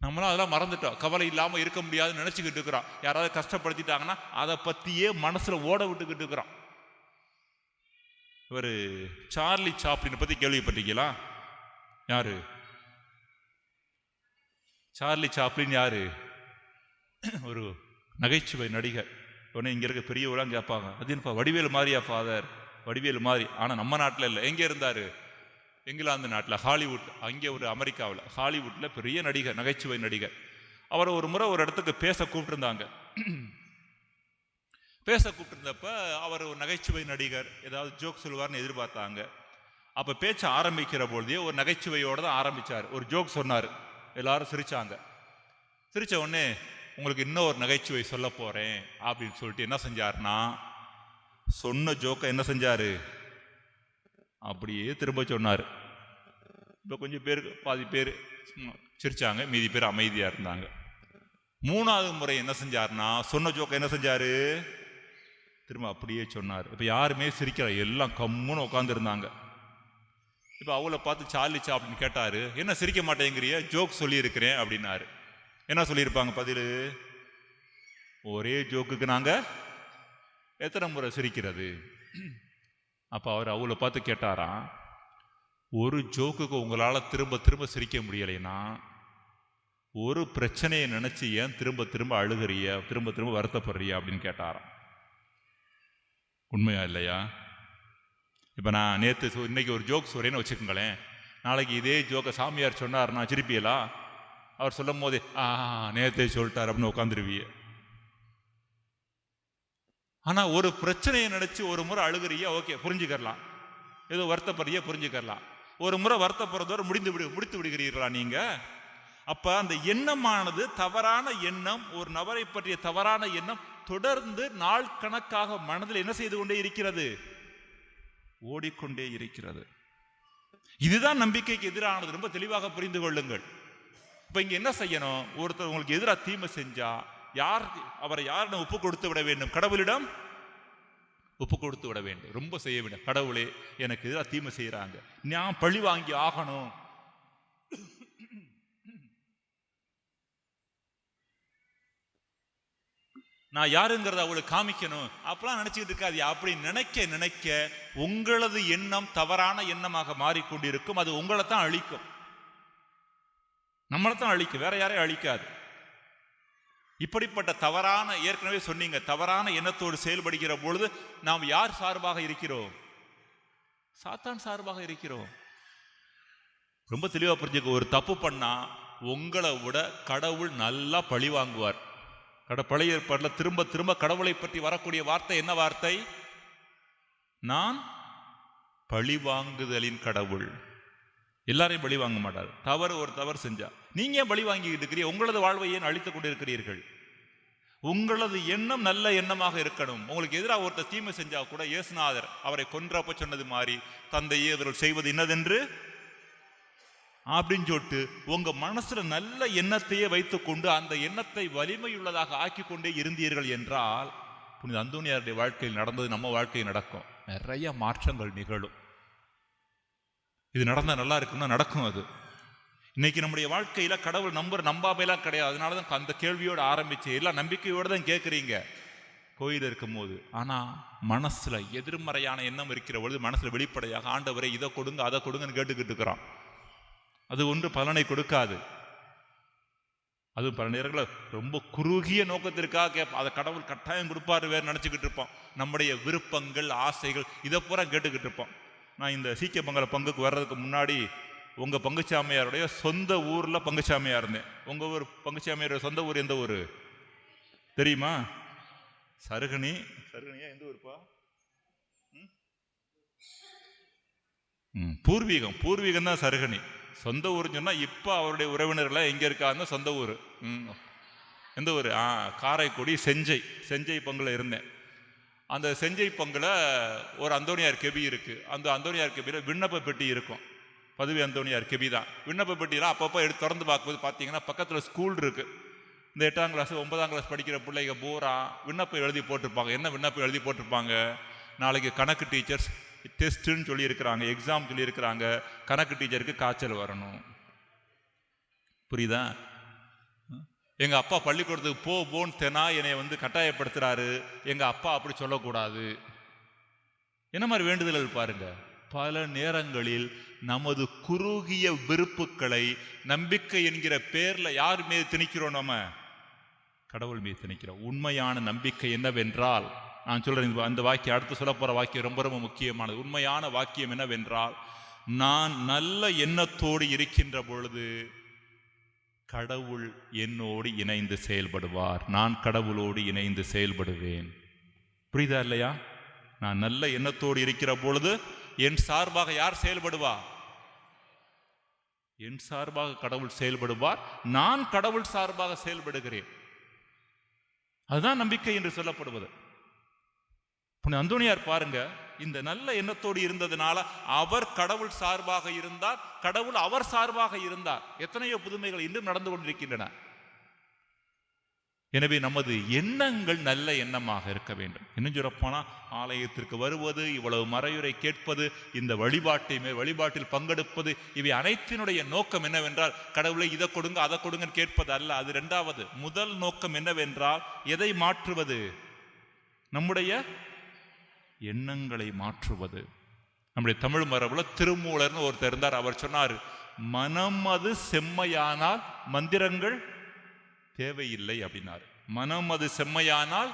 நம்மளாம் அதெல்லாம் மறந்துட்டோம். கவலை இல்லாம இருக்க முடியாதுன்னு நினைச்சுக்கிட்டு இருக்கிறோம். யாராவது கஷ்டப்படுத்திட்டாங்கன்னா அதை பத்தியே மனசுல ஓட விட்டுக்கிட்டு இருக்கிறோம். இவர் சார்லி சாப்ளின் பத்தி கேள்விப்பட்டீங்களா? யாரு சார்லி சாப்ளின்? யாரு? ஒரு நகைச்சுவை நடிகர். உடனே இங்க இருக்க பெரியவெல்லாம் கேட்பாங்க, அது என்னப்பா வடிவேலு மாதிரியா ஃபாதர்? வடிவேலு மாதிரி. ஆனா நம்ம நாட்டில் இல்லை. எங்க இருந்தாரு? இங்கிலாந்து நாட்டில், ஹாலிவுட். அங்கே ஒரு அமெரிக்காவில் ஹாலிவுட்ல பெரிய நடிகர், நகைச்சுவை நடிகர். அவரை ஒரு முறை ஒரு இடத்துக்கு பேச கூப்பிட்டுருந்தாங்க. பேச கூப்பிட்டுருந்தப்ப அவர் ஒரு நகைச்சுவை நடிகர், ஏதாவது ஜோக் சொல்லுவார்னு எதிர்பார்த்தாங்க. அப்ப பேச்ச ஆரம்பிக்கிற பொழுதே ஒரு நகைச்சுவையோட தான் ஆரம்பிச்சார். ஒரு ஜோக் சொன்னார், எல்லாரும் சிரிச்சாங்க. சிரிச்ச உடனே, உங்களுக்கு இன்னொரு நகைச்சுவை சொல்ல போறேன் அப்படின்னு சொல்லிட்டு என்ன செஞ்சாருன்னா, சொன்ன ஜோக்கை என்ன செஞ்சாரு? அப்படியே திரும்ப சொன்னார். இப்போ கொஞ்சம் பேருக்கு பாதி பேர் சிரிச்சாங்க, மீதி பேர் அமைதியா இருந்தாங்க. மூணாவது முறை என்ன செஞ்சாருன்னா, சொன்ன ஜோக்கை என்ன செஞ்சாரு? திரும்ப அப்படியே சொன்னார். இப்போ யாருமே சிரிக்கல, எல்லாம் கம்முன்னு உட்காந்துருந்தாங்க. இப்போ அவளை பார்த்து சார்லி சாப்ளின் கேட்டாரு, என்ன சிரிக்க மாட்டேங்கிறிய? ஜோக் சொல்லியிருக்கிறேன் அப்படின்னாரு. என்ன சொல்லியிருப்பாங்க பதில்? ஒரே ஜோக்குக்கு நாங்க எத்தனை முறை சிரிக்கிறது? அப்ப அவர் அவளை பார்த்து கேட்டாராம், ஒரு ஜோக்குக்கு உங்களால திரும்ப திரும்ப சிரிக்க முடியலைன்னா ஒரு பிரச்சனையை நினைச்சு ஏன் திரும்ப திரும்ப அழுகிறிய, திரும்ப திரும்ப வருத்தப்படுறிய அப்படின்னு கேட்டாராம். உண்மையா இல்லையா? இப்ப நான் நேற்று இன்னைக்கு ஒரு ஜோக் சொல்றேன்னு வச்சுக்கோங்களேன், நாளைக்கு இதே ஜோக்கை சாமியார் சொன்னார்னா சிரிப்பியலா? அவர் சொல்லும் போதே நேத்தே சொல்லிட்டார் அப்படின்னு உட்காந்துருவிய. ஆனா ஒரு பிரச்சனையை நினைச்சு ஒரு முறை அழுகிறிய, ஓகே புரிஞ்சுக்கலாம், ஏதோ வருத்தப்படுறிய புரிஞ்சுக்கலாம். ஒரு முறை வருத்தப்படுறதோடு முடித்து விடுகிறீர்களா நீங்க? அப்ப அந்த எண்ணமானது, தவறான எண்ணம், ஒரு நபரை பற்றிய தவறான எண்ணம் தொடர்ந்து நாள் கணக்காக மனதில் என்ன செய்து கொண்டே இருக்கிறது? ஓடிக்கொண்டே இருக்கிறது. இதுதான் நம்பிக்கைக்கு எதிரானது. ரொம்ப தெளிவாக புரிந்து கொள்ளுங்கள். இப்ப இங்க என்ன செய்யணும்? ஒருத்தர் உங்களுக்கு எதிராக தீமை செஞ்சா அவரை யாரிடம் ஒப்பு கொடுத்து விட வேண்டும்? கடவுளிடம் ஒப்பு கொடுத்து விட வேண்டும். ரொம்ப செய்ய வேண்டும். கடவுளே, எனக்கு எதிராக தீமை செய்யறாங்க, நான் பழி வாங்கி ஆகணும், நான் யாருங்கிறத அவளுக்கு காமிக்கணும், அப்பெல்லாம் நினைச்சுக்கிட்டு இருக்காது. அப்படி நினைக்க நினைக்க உங்களது எண்ணம் தவறான எண்ணமாக மாறிக்கொண்டிருக்கும். அது உங்களை தான் அழிக்கும், நம்மளை தான் அழிக்கும், வேற யாரையும் அழிக்காது. இப்படிப்பட்ட தவறான, ஏற்கனவே சொன்னீங்க, தவறான எண்ணத்தோடு செயல்படுகிற பொழுது நாம் யார் சார்பாக இருக்கிறோம்? சாத்தான் சார்பாக இருக்கிறோம். ரொம்ப தெளிவா புரிஞ்சுக்க. ஒரு தப்பு பண்ணா உங்களை விட கடவுள் நல்லா பழி வாங்குவார். பழைய ஏற்பாடுல திரும்ப திரும்ப கடவுளை பற்றி வரக்கூடிய வார்த்தை என்ன வார்த்தை? நான் பழி வாங்குதலின் கடவுள். எல்லாரையும் பழி வாங்க மாட்டார். ஒரு தவறு செஞ்சா நீங்க ஏன் பழி வாங்கிட்டு இருக்கிறீங்க? உங்களது வாழ்வை ஏன் அழித்துக் கொண்டிருக்கிறீர்கள்? உங்களது எண்ணம் நல்ல எண்ணமாக இருக்கணும். உங்களுக்கு எதிராக ஒருத்தர் தீமை செஞ்சா கூட இயேசுநாதர் அவரை கொன்றப்ப சொன்னது மாதிரி, தந்தையே இவர்கள் செய்வது இன்னதென்று அப்படின்னு சொல்லிட்டு உங்க மனசுல நல்ல எண்ணத்தையே வைத்துக் கொண்டு அந்த எண்ணத்தை வலிமையுள்ளதாக ஆக்கி கொண்டே இருந்தீர்கள் என்றால், புனித அந்தோணியாருடைய வாழ்க்கையில் நடந்தது நம்ம வாழ்க்கையில் நடக்கும். நிறைய மாற்றங்கள் நிகழும். இது நடந்தா நல்லா இருக்குன்னா நடக்கும். அது இன்னைக்கு நம்முடைய வாழ்க்கையில கடவுள் நம்பாமையெல்லாம் கிடையாது. அதனாலதான் அந்த கேள்வியோடு ஆரம்பிச்சு எல்லாம் நம்பிக்கையோடு தான் கேட்குறீங்க கோயில் இருக்கும் போது. ஆனா மனசுல எதிர்மறையான எண்ணம் இருக்கிற பொழுது மனசுல வெளிப்படையாக ஆண்டவரை இதை கொடுங்க அதை கொடுங்கன்னு கேட்டுக்கிட்டு இருக்கிறோம். அது ஒன்று பலனை கொடுக்காது. அது பல நேரங்களில் ரொம்ப குறுகிய நோக்கத்திற்காக கேட்போம். அதை கடவுள் கட்டாயம் கொடுப்பாரு வேறு நினச்சிக்கிட்டு இருப்போம். நம்முடைய விருப்பங்கள், ஆசைகள் இதை பூரா கேட்டுக்கிட்டு இருப்போம். நான் இந்த சீக்கிய பங்குக்கு வர்றதுக்கு முன்னாடி உங்கள் பங்குச்சாமியாருடைய சொந்த ஊரில் பங்குச்சாமியாக இருந்தேன். உங்கள் ஊர் பங்குச்சாமியாருடைய சொந்த ஊர் எந்த ஊர் தெரியுமா? சருகணி. சருகணியா எந்த ஊருப்பா? பூர்வீகம் தான் சருகணி. சொந்த ஊர்னு சொன்னால் இப்போ அவருடைய உறவினர்களாக எங்கே இருக்காருன்னா சொந்த ஊர். எந்த ஊர்? காரைக்குடி செஞ்சை பங்கில் இருந்தேன். அந்த செஞ்சை பங்கில் ஒரு அந்தோணியார் கெபி இருக்குது. அந்த அந்தோணியார் கெபியில் விண்ணப்ப பெட்டி இருக்கும். பதவி அந்தோணியார் கெபி தான். விண்ணப்ப பெட்டிலாம் அப்பப்போ எடுத்து திறந்து பார்க்கும்போது பார்த்தீங்கன்னா பக்கத்தில் ஸ்கூல் இருக்குது. இந்த 8ஆம் கிளாஸ் 9ஆம் கிளாஸ் படிக்கிற பிள்ளைங்க பூரா விண்ணப்பம் எழுதி போட்டிருப்பாங்க. என்ன விண்ணப்பம் எழுதி போட்டிருப்பாங்க? நாளைக்கு கணக்கு டீச்சர்ஸ் டெஸ்ட்டுன்னு சொல்லியிருக்கிறாங்க, எக்ஸாம் சொல்லியிருக்கிறாங்க, கணக்கு டீச்சருக்கு காய்ச்சல் வரணும். புரியுதா? எங்கள் அப்பா பள்ளிக்கூடத்துக்கு போன்னு தெனா என்னை கட்டாயப்படுத்துகிறாரு. எங்கள் அப்பா அப்படி சொல்லக்கூடாது. என்ன மாதிரி வேண்டுதல்கள் பாருங்க. பல நேரங்களில் நமது குறுகிய விருப்புகளை நம்பிக்கை என்கிற பேரில் யார் மீது திணிக்கிறோம்? நம்ம கடவுள் மீது திணிக்கிறோம். உண்மையான நம்பிக்கை என்னவென்றால், நான் சொல்கிறேன் அந்த வாக்கியம், அடுத்து சொல்ல போகிற வாக்கியம் ரொம்ப ரொம்ப முக்கியமானது. உண்மையான வாக்கியம் என்னவென்றால், நான் நல்ல எண்ணத்தோடு இருக்கின்ற பொழுது கடவுள் என்னோடு இணைந்து செயல்படுவார், நான் கடவுளோடு இணைந்து செயல்படுவேன். புரியுதா இல்லையா? நான் நல்ல எண்ணத்தோடு இருக்கிற பொழுது என் சார்பாக யார் செயல்படுவா? என் சார்பாக கடவுள் செயல்படுவார், நான் கடவுள் சார்பாக செயல்படுகிறேன். அதுதான் நம்பிக்கை என்று சொல்லப்படுவது. அந்தோணியார் பாருங்க, இந்த நல்ல எண்ணத்தோடு இருந்ததுனால அவர் கடவுள் சார்பாக இருந்தார், கடவுள் அவர் சார்பாக இருந்தார். எத்தனையோ புதுமைகள் இன்றும் நடந்து கொண்டிருக்கின்றன. எனவே நமது எண்ணங்கள் நல்ல எண்ணமாக இருக்க வேண்டும். இன்னும் சொல்லப்போனா, ஆலயத்திற்கு வருவது, இவ்வளவு மறையுரை கேட்பது, இந்த வழிபாட்டில் பங்கெடுப்பது, இவை அனைத்தினுடைய நோக்கம் என்னவென்றால் கடவுளை இதை கொடுங்க அதை கொடுங்க கேட்பது அல்ல. அது இரண்டாவது. முதல் நோக்கம் என்னவென்றால் எதை மாற்றுவது? நம்முடைய எண்ணங்களை மாற்றுவது. நம்முடைய தமிழ் மரபுல திருமூலர்னு ஒருத்தர் இருந்தார். அவர் சொன்னார், மனம் அது செம்மையானால் மந்திரங்கள் தேவையில்லை அப்படின்னாரு. மனம் அது செம்மையானால்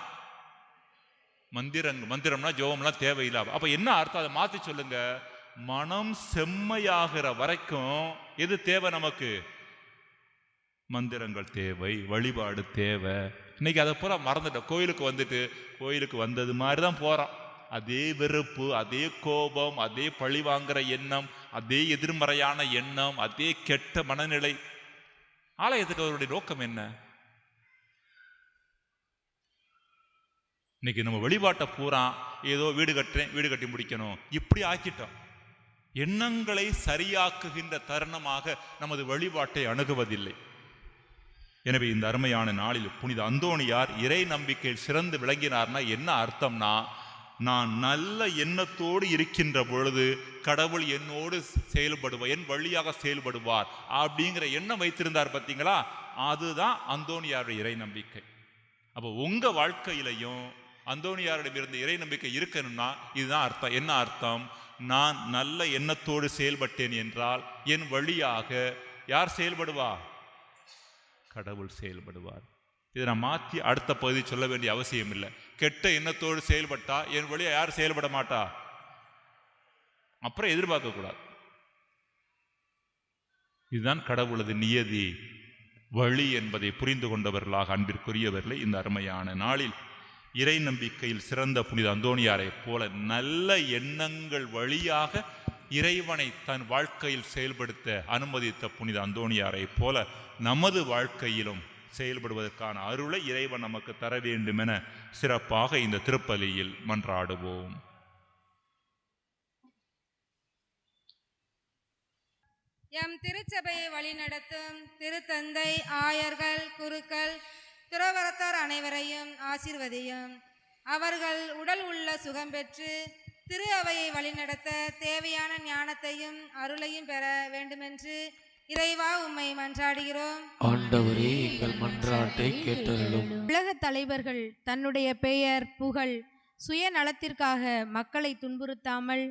மந்திரம்னா ஜோம்லாம் தேவையில்லை. அப்ப என்ன அர்த்தம்? அதை மாத்தி சொல்லுங்க. மனம் செம்மையாகிற வரைக்கும் எது தேவை நமக்கு? மந்திரங்கள் தேவை, வழிபாடு தேவை. இன்னைக்கு அதை பூரா மறந்துட்டோம். கோயிலுக்கு வந்தது மாதிரி தான் போறோம். அதே வெறுப்பு, அதே கோபம், அதே பழி வாங்குற எண்ணம், அதே எதிர்மறையான எண்ணம், அதே கெட்ட மனநிலை. ஆலயத்துக்கு அவருடைய நோக்கம் என்ன? இன்னைக்கு நம்ம வழிபாட்டை பூரா ஏதோ வீடு கட்டி முடிக்கணும் இப்படி ஆக்கிட்டோம். எண்ணங்களை சரியாக்குகின்ற தருணமாக நமது வழிபாட்டை அணுகுவதில்லை. எனவே இந்த அருமையான நாளில் புனித அந்தோணியார் இறை நம்பிக்கையில் சிறந்து விளங்கினார்னா என்ன அர்த்தம்னா, நான் நல்ல எண்ணத்தோடு இருக்கின்ற பொழுது கடவுள் என்னோடு செயல்படுவார், என் வழியாக செயல்படுவார் அப்படிங்கிற எண்ணம் வைத்திருந்தார். பார்த்தீங்களா? அதுதான் அந்தோணியாருடைய இறை நம்பிக்கை. அப்போ உங்க வாழ்க்கையிலையும் அந்தோணியாரிடம் இருந்த இறை நம்பிக்கை இருக்கணும்னா இதுதான் அர்த்தம். என்ன அர்த்தம்? நான் நல்ல எண்ணத்தோடு செயல்பட்டேன் என்றால் என் வழியாக யார் செயல்படுவா? கடவுள் செயல்படுவார். இதை நான் மாற்றி அடுத்த பகுதி சொல்ல வேண்டிய அவசியம் இல்லை. கெட்ட எண்ணத்தோடு செயல்பட்டா என் வழியா யார் செயல்பட மாட்டா? அப்புறம் எதிர்பார்க்க கூடாது. இதுதான் கடவுளது நியதி, வழி என்பதை புரிந்து கொண்டவர்களாக அன்பிற்குரியவர்களே, இந்த அருமையான நாளில் இறை நம்பிக்கையில் சிறந்த புனித அந்தோணியாரை போல நல்ல எண்ணங்கள் வழியாக இறைவனை தன் வாழ்க்கையில் செயல்படுத்த அனுமதித்த புனித அந்தோணியாரை போல நமது வாழ்க்கையிலும் செயல்படுவதற்கான அருளை இறைவன் நமக்கு தர வேண்டும் என சிறப்பாக இந்த திருப்பலியில் மன்றாடுவோம். எம் திருச்சபையை வழிநடத்தும் திருத்தந்தை, ஆயர்கள், குருக்கள், துறவரத்தார் அனைவரையும் ஆசீர்வதியும். அவர்கள் உடல் உள்ள சுகம் பெற்று திரு அவையை வழிநடத்த தேவையான ஞானத்தையும் அருளையும் பெற வேண்டுமென்று இறைவா உம்மை மன்றாடுகிறோம். ஆண்டவரே, எங்கள் மன்றாட்டை கேட்டருளும். உலக தலைவர்கள் தன்னுடைய பெயர், புகழ், சுயநலத்திற்காக மக்களை துன்புறுத்தாமல்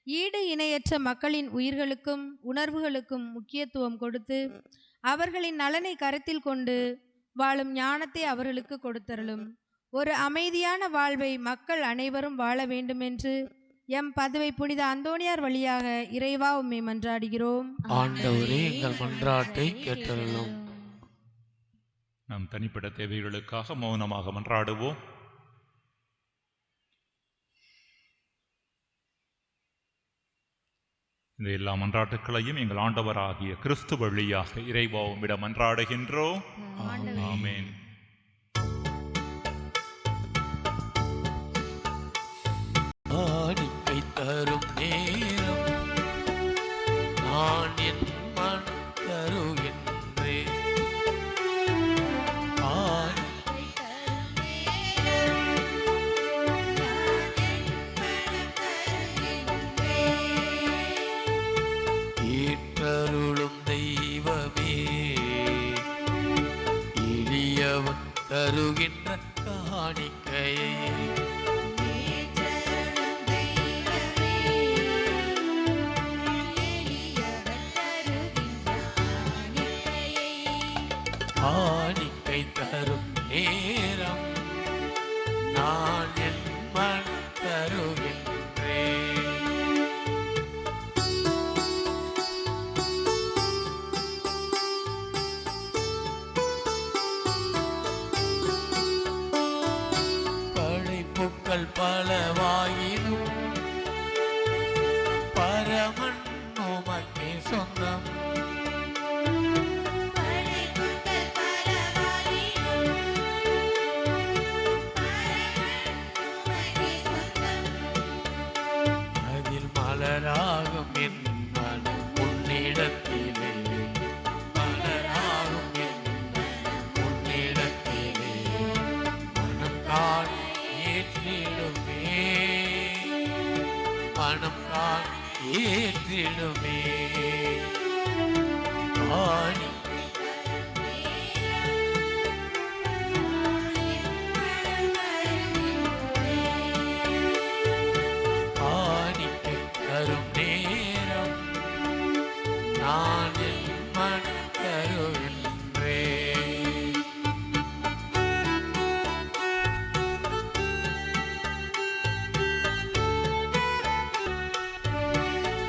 ஈடு இணையற்ற மக்களின் உயிர்களுக்கும் உணர்வுகளுக்கும் முக்கியத்துவம் கொடுத்து அவர்களின் நலனை கருத்தில் கொண்டு வாழும் ஞானத்தை அவர்களுக்கு கொடுத்தருளும். ஒரு அமைதியான வாழ்வை மக்கள் அனைவரும் வாழ வேண்டுமென்று எம் பதுவை புனித அந்தோணியார் வழியாக இறைவா உம்மை மன்றாடுகிறோம். ஆண்டவரே, எங்கள் மன்றாட்டை கேட்டருளும். நம் தனிப்பட்ட தேவைகளுக்காக மௌனமாக மன்றாடுவோம். இந்த எல்லா மன்றாட்டுக்களையும் எங்கள் ஆண்டவராகிய கிறிஸ்து வழியாக இறைவா உம்மிடம் மன்றாடுகின்றோம். ஆமென். காணிக்கை தரும் நேரம் நான் என் மனம் தருகின்றேன். ஏற்றருளும் தெய்வமே, எளியவன் தருகின்ற காணிக்கையை காணிக்கை தரும் நேரம் நான் என் மனம் தருகின்றேன். படைப்புக்கள் பலவாயினும் பரமன் உமக்கே சொந்தம். மலராகும் என் மனம் உன்னிடத்திலே, மலராகும் என் மனம் உன்னிடத்திலே, மனம் காண ஏற்றிடுமே, மனம் காண ஏற்றிடுமே. காணிக்கை தரும் நேரம் நான் என் மனம் தருகின்றேன்.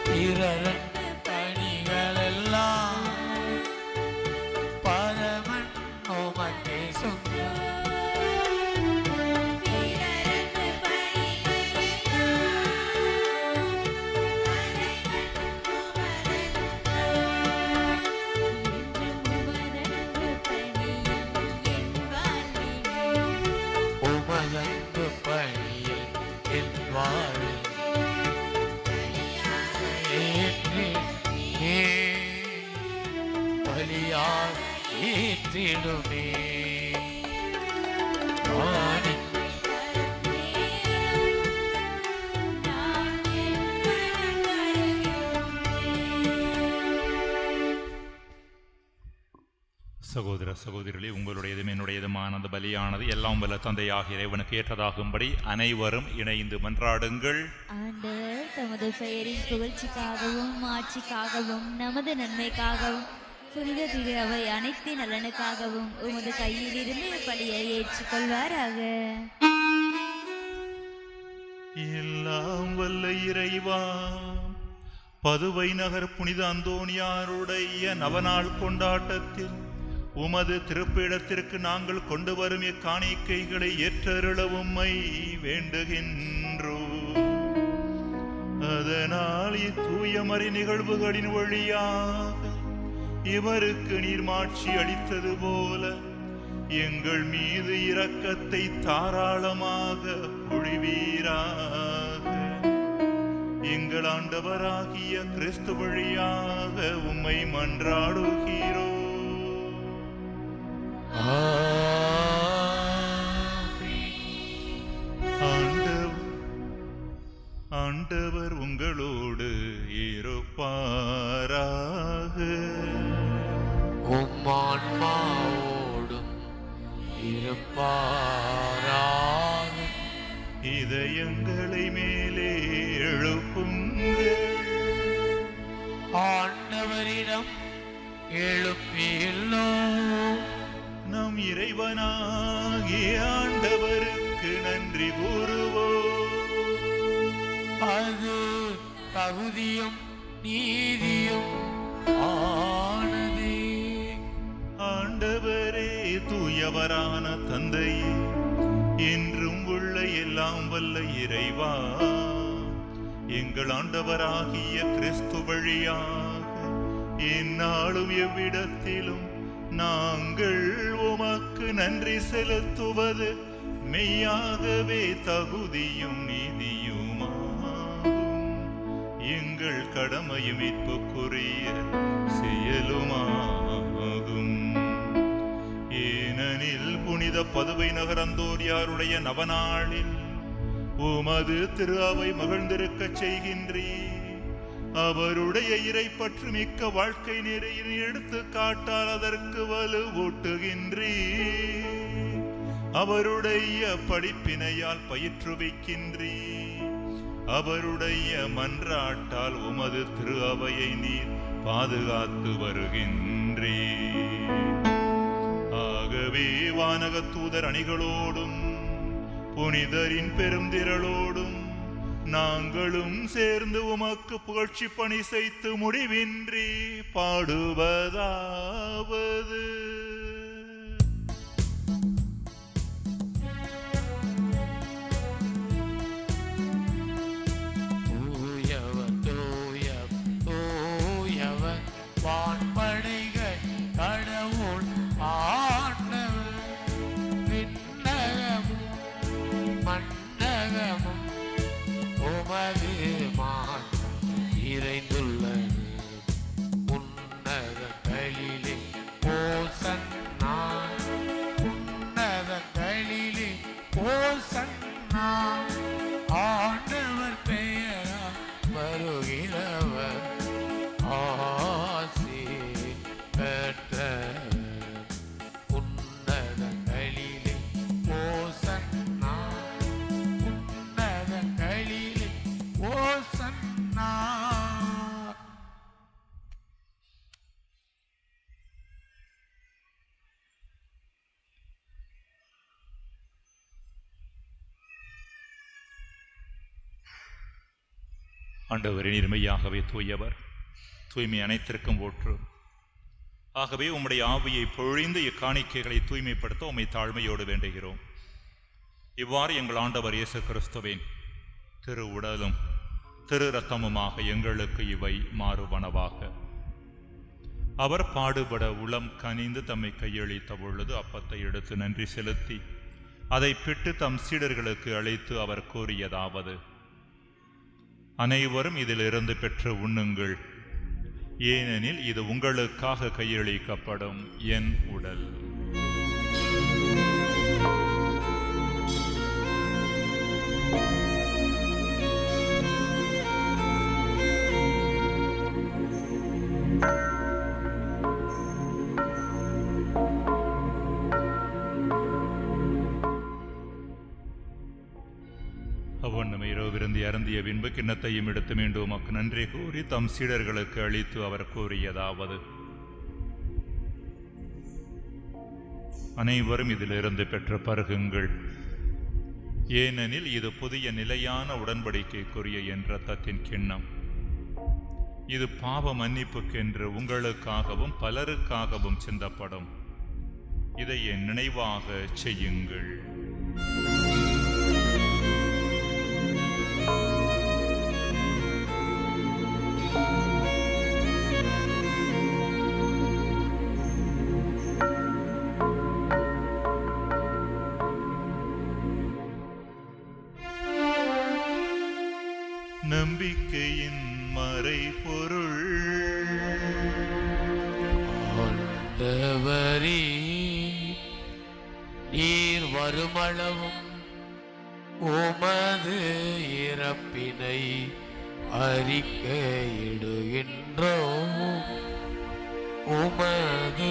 பிறரன் பணிகளெல்லாம் பரமன் உமக்கே சொந்தம். உமதன்பு பணியில் என் வாழ்வில் பலியாக ஏற்றிடுமே. சகோதர சகோதரிகளே, உங்களுடையதும் என்னுடையதுமான அந்த பலியானது எல்லாம் வல்ல தந்தையாகிய இறைவனுக்கு ஏற்றதாகும்படி அனைவரும் இணைந்து மன்றாடுங்கள். ஆண்டவர் தமது பெயரின் புகழ்ச்சிக்காகவும் ஆட்சிக்காகவும் நமது நன்மைக்காகவும் புனித திரு அவை அனைத்து நலனுக்காகவும் உமது கையிலிருந்து பலியை ஏற்றுக்கொள்வாராக. எல்லாம் வல்ல இறைவா, பதுவை நகர் புனித அந்தோணியாருடைய நவநாள் கொண்டாட்டத்தில் உமது திருப்பிடத்திற்கு நாங்கள் கொண்டு வரும் இக்காணிக்கைகளை ஏற்றருள உம்மை வேண்டுகின்றோம். அதனால் இத்தூயமறை நிகழ்வுகளின் வழியாக இவருக்கு நீர்மாட்சி அளித்தது போல எங்கள் மீது இரக்கத்தை தாராளமாக பொழிவீராக. எங்கள் ஆண்டவராகிய கிறிஸ்து வழியாக உம்மை மன்றாடுகிறோம். ஆண்டவர் உங்களோடு இருப்பாராக. உம்மான்மாவோடும் இருப்பாராக. இதயங்களை மேலே எழுப்புங்கள். ஆண்டவரிடம் எழுப்பியுள்ளோம். நம் இறைவனாகிய ஆண்டவருக்கு நன்றி கூறுவோம். அது தகுதியும் நீதியும் ஆனதே. ஆண்டவரே, தூயவரான தந்தையே, என்றும் உள்ள எல்லாம் வல்ல இறைவா, எங்கள் ஆண்டவராகிய கிறிஸ்து வழியாக எந்நாளும் எவ்விடத்திலும் நாங்கள் உமக்கு நன்றி செலுத்துவது மெய்யாகவே தகுதியும் நீதியுமாகும். எங்கள் கடமையும் மீட்புக்குரிய செயலுமாகும். ஏனெனில் புனித பதுவை நகர் அந்தோனியாருடைய நவநாளில் உமது திரு அவை மகிழ்ந்திருக்கச் செய்கின்றீர். அவருடைய இறைப்பற்று மிக்க வாழ்க்கை நெறியின் எடுத்துக்காட்டால் அதற்கு வலுவூட்டுகின்றீர். அவருடைய படிப்பினையால் பயிற்றுவிக்கின்றீர். அவருடைய மன்றாட்டால் உமது திரு அவையை நீர் பாதுகாத்து வருகின்றீர். ஆகவே வானக தூதர் அணிகளோடும் புனிதரின் பெருந்திரளோடும் நாங்களும் சேர்ந்து உமக்கு புகழ்ச்சி பணி செய்து முடிவின்றி பாடுவதாவது: தூயவர் தூயவர் தூயவர் வான்படைகள் கடவுள் ஆண்டவர். விண்ணகமும் மண்ணகமும் உமது மாற்றம் இறைந்துள்ளது. உன்னதங்களிலே ஓசன்னா, உன்னதங்களிலே ஓசன்னா. ஆண்டவர் பெயரால் வருகிறவர் ஆசி பெற்றவர். உன்னதங்களிலே ஓசன்னா, உன்னதங்களிலே ஓசன்னா. ஆண்டவரே, நீர்மையாகவே தூயவர், தூய்மை அனைத்திற்கும் ஊற்று. ஆகவே உம்முடைய ஆவியை பொழிந்து இக்காணிக்கைகளை தூய்மைப்படுத்த உம்மை தாழ்மையோடு வேண்டுகிறோம். இவ்வாறு எங்கள் ஆண்டவர் இயேசு கிறிஸ்துவின் திரு உடலும் திரு இரத்தமுமாக எங்களுக்கு இவை மாறுவனவாக. அவர் பாடுபட உளம் கனிந்து தம்மை கையளித்த பொழுது அப்பத்தை எடுத்து நன்றி செலுத்தி அதை பிட்டு தம் சீடர்களுக்கு அளித்து அவர் கூறியதாவது: அனைவரும் இதிலிருந்து பெற்று உண்ணுங்கள், ஏனெனில் இது உங்களுக்காக கையளிக்கப்படும் என் உடல். அவ்வண்ணம் இரவிருந்தி அருந்திய பின்பு கிண்ணத்தையும் எடுத்து மீண்டும் உமக்கு நன்றி கூறி தம் சீடர்களுக்கு அளித்து அவர் கூறியதாவது: அனைவரும் இதிலிருந்து பெற்று பருகுங்கள், ஏனெனில் இது புதிய நிலையான உடன்படிக்கைக்குரிய என் இரத்தத்தின் கிண்ணம். இது பாவ மன்னிப்புக்கென்று உங்களுக்காகவும் பலருக்காகவும் சிந்தப்படும். இதை என் நினைவாக செய்யுங்கள். நம்பிக்கையின் மறைபொருள். ஆண்டவரே, நீர் வருமளவும் உமது இறப்பினை அறிக்கையிடுகின்றோம், உமது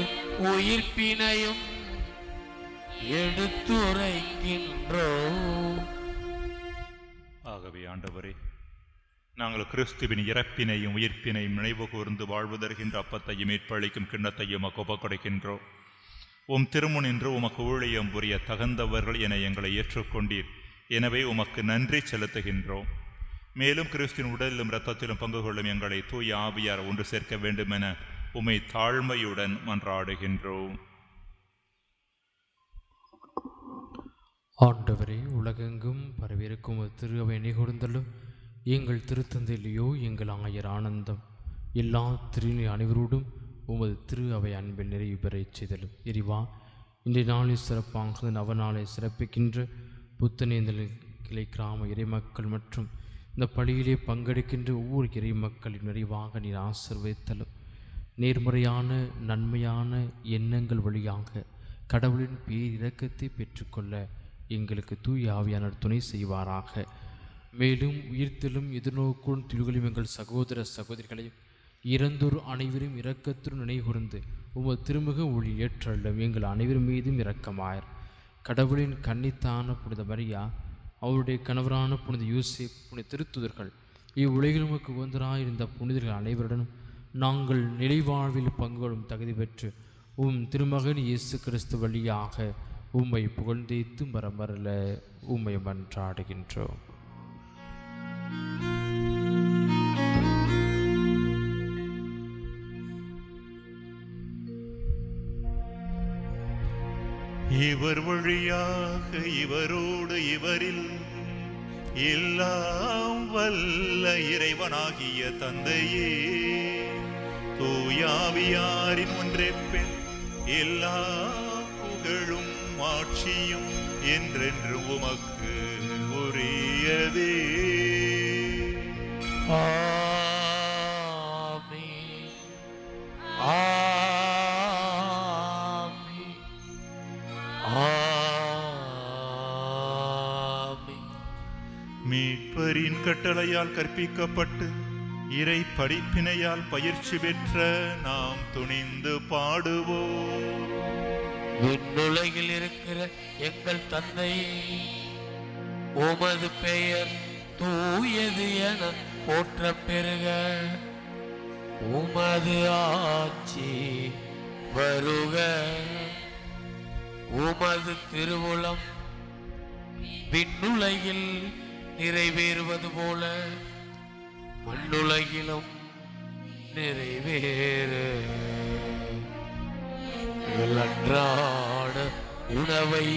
உயிர்ப்பினையும் எடுத்துரைக்கின்றோம். ஆகவே ஆண்டவரே, நாங்கள் கிறிஸ்துவின் இறப்பினையும் உயிர்ப்பினையும் நினைவு கூர்ந்து வாழ்வு தருகின்ற அப்பத்தையும் மீட்பளிக்கும் கிண்ணத்தையும் ஒப்புக் கொடுக்கின்றோம். உம் திருமுனின்று உமக்கு ஊழியம் புரிய தகுந்தவர்கள் என எங்களை ஏற்றுக்கொண்டீர். எனவே உமக்கு நன்றி செலுத்துகின்றோம். மேலும் கிறிஸ்துவின் உடலிலும் இரத்தத்திலும் பங்கு கொள்ளும் எங்களை தூய ஆவியார் ஒன்று சேர்க்க வேண்டும் என உம்மை தாழ்மையுடன் மன்றாடுகின்றோம். ஆண்டவரே, உலகெங்கும் பரவியிருக்கும் ஒரு திரு அவை நிகழ்ந்தலும் எங்கள் திருத்தந்தையிலேயோ எங்கள் ஆயர் ஆனந்தம் எல்லா திரு அனைவரோடும் உமது திரு அவை அன்பில் நிறைவு பெறச் செய்தலும். இறைவா, இன்றைய நாளில் சிறப்பாக நவநாளை சிறப்பிக்கின்ற புத்தனேந்தல் கிளை கிராம இறைமக்கள் மற்றும் இந்த பள்ளியிலே பங்கெடுக்கின்ற ஒவ்வொரு இறைமக்களின் நிறைவாக நீர் ஆசீர்வதித்தலும். நேர்மறையான நன்மையான எண்ணங்கள் வழியாக கடவுளின் பேரிரக்கத்தை பெற்றுக்கொள்ள எங்களுக்கு தூய ஆவியானவர் துணை செய்வாராக. மேலும் உயிர்த்தலும் எதிர்நோக்கும் தில்களும் எங்கள் சகோதர சகோதரிகளையும் இறந்தோர் அனைவரும் இரக்கத்துடன் நினைகூர்ந்து உமது திருமுக ஒளி ஏற்றல்லும் எங்கள் அனைவர் மீதும் இரக்கமாயர். கடவுளின் கன்னித்தான புனித மரியா, அவருடைய கணவரான புனித யோசேப், புனித திருத்துதர்கள், இவ்வுலகில் உமக்கு உகந்தராயிருந்த புனிதர்கள் அனைவருடனும் நாங்கள் நிலைவாழ்வில் பங்குகளும் தகுதி பெற்று திருமகன் இயேசு கிறிஸ்து வழியாக உம்மை புகழ்ந்தேத்து மரமரல உம்மை மன்றாடுகின்றோம். இவர் வழியாக இவரோடு இவரில் எல்லாம் வல்ல இறைவனாகிய தந்தையே, தூயாவியாரின் ஒன்றேற்பில் எல்லா புகழும் ஆட்சியும் என்றென்று உமக்கு உரியதே. ஆமென். ஆமென். ஆமென். மீட்பரின் கட்டளையால் கற்பிக்கப்பட்டு இறை படிப்பினையால் பயிற்சி பெற்ற நாம் துணிந்து பாடுவோம். விண்ணுலகில் இருக்கிற எங்கள் தந்தையே, உமது பெயர் தூயது என போற்ற பெறுக. உமது ஆட்சி வருக. உமது திருவுளம் விண்ணுலகில் நிறைவேறுவது போல மண்ணுலகிலும் நிறைவேறு. அன்றாட உணவை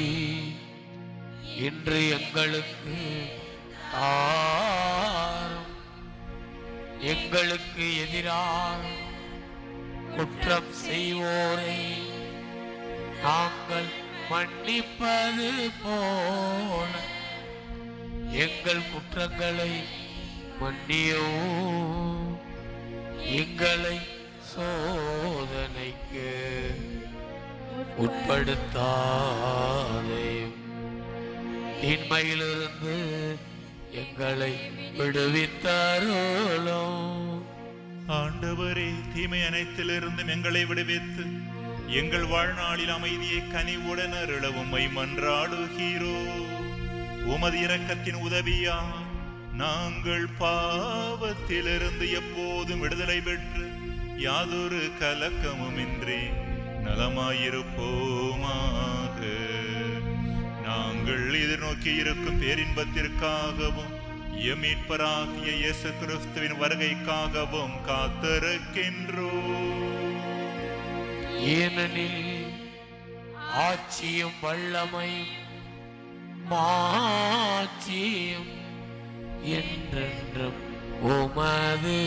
இன்று எங்களுக்கு தாரும். எங்களுக்கு எதிராக குற்றம் செய்வோரை நாங்கள் மன்னிப்பது போல எங்கள் குற்றங்களை மன்னியும். எங்களை சோதனைக்கு உட்படுத்தாதையும் தீமையிலிருந்து எங்களை விடுவித்தாரோலும். ஆண்டவரே, தீமை அனைத்திலிருந்தும் எங்களை விடுவித்து எங்கள் வாழ்நாளில் அமைதியை கனிவுடன் அருள உம்மை மன்றாடுகிறோ. உமது இரக்கத்தின் உதவியா நாங்கள் பாவத்திலிருந்து எப்போதும் விடுதலை பெற்று யாதொரு கலக்கமுமின்றி நலமாயிருப்போமாக. நாங்கள் எதிர்நோக்கி இருக்கும் பேரின்பத்திற்காகவும் எம் மீட்பராகிய இயேசு கிறிஸ்துவின் வருகைக்காகவும் காத்திருக்கின்றோம். ஏனெனில் ஆட்சியும் வல்லமையும் மாட்சியும் என்றென்றும் உமது.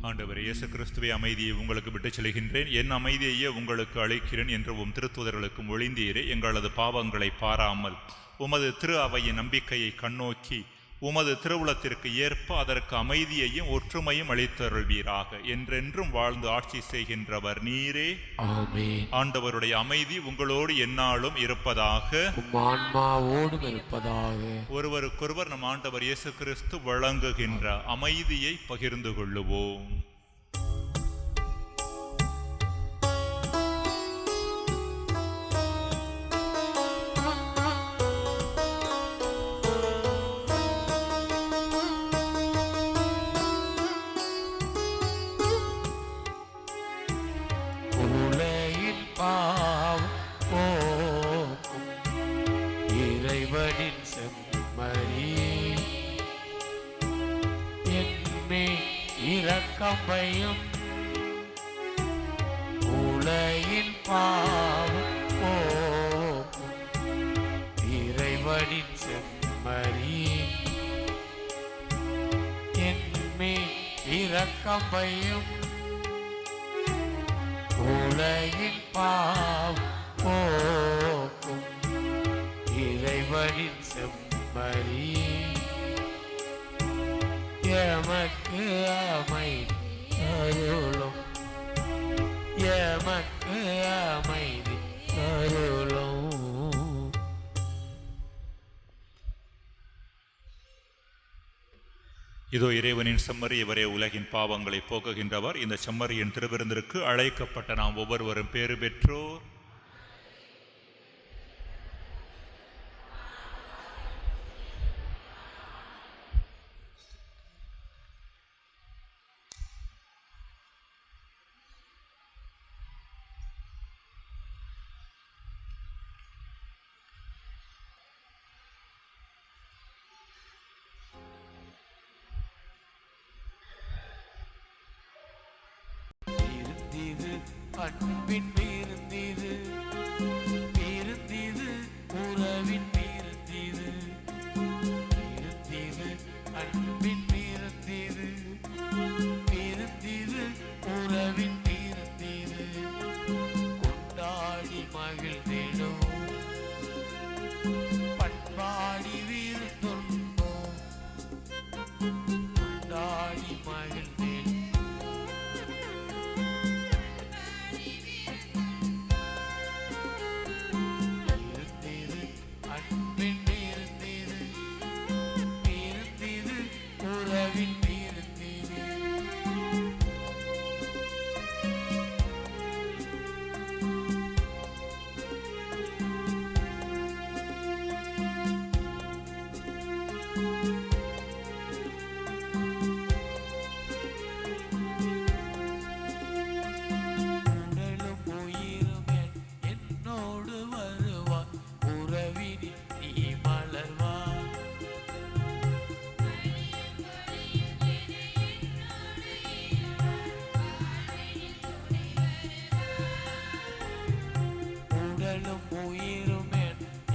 ஆண்டவர் இயேசு கிறிஸ்துவை அமைதியை உங்களுக்கு விட்டுச் செல்கின்றேன், என் அமைதியையே உங்களுக்கு அளிக்கிறேன் என்று திருத்தூதர்களுக்கும் ஒளிந்தீரே. எங்களது பாவங்களை பாராமல் உமது திரு அவையின் நம்பிக்கையை கண்ணோக்கி உமது திருவுளத்திற்கு ஏற்ப அதற்கு அமைதியையும் ஒற்றுமையும் அளித்தருள்வீராக. என்றென்றும் வாழ்ந்து ஆட்சி செய்கின்றவர் நீரே. ஆமென். ஆண்டவருடைய அமைதி உங்களோடு எந்நாளும் இருப்பதாக, ஆன்மாவோடும் இருப்பதாக. ஒருவருக்கொருவர் நம் ஆண்டவர் இயேசு கிறிஸ்து வழங்குகின்ற அமைதியை பகிர்ந்து கொள்ளுவோம். இரக்கம்பையும் உலகின் பாவம் போக்கும் இறைவனின் செம்மறி என்மேல் இரக்கம்பையும் உலகின் பாவம் போக்கும் இறைவனின் செம்மறி எமக்கு அமைதி அருளும் எமக்கு அமைதி அருளும். இதோ இறைவனின் செம்மறி, இவரே உலகின் பாவங்களை போக்குகின்றவர். இந்த செம்மறியின் திருவிருந்திற்கு அழைக்கப்பட்ட நாம் ஒவ்வொருவரும் பேறு பெற்றோர். அன்பின் மீறுந்தீது மீறுந்தீது உறவின் மீறுந்தீது மீறுந்தீது அன்பின் மீறுந்தீது மீறுந்தீது உறவின் மீறுந்தீது கொண்டாடி மகிழ்ந்திடும் பண்பாடி வீழ்ந்தொன்போம் கொண்டாடி மகிழ்ந்திடும்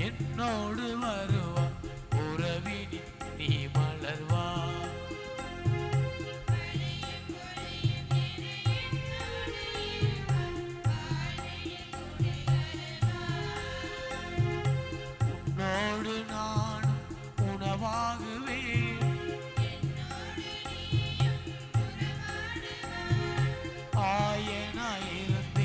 என்னோடு வருவா உறவினி நீ மலர்வா. உன்னோடு நான் உணவாகுவேன் ஆயனாயிருந்திடும்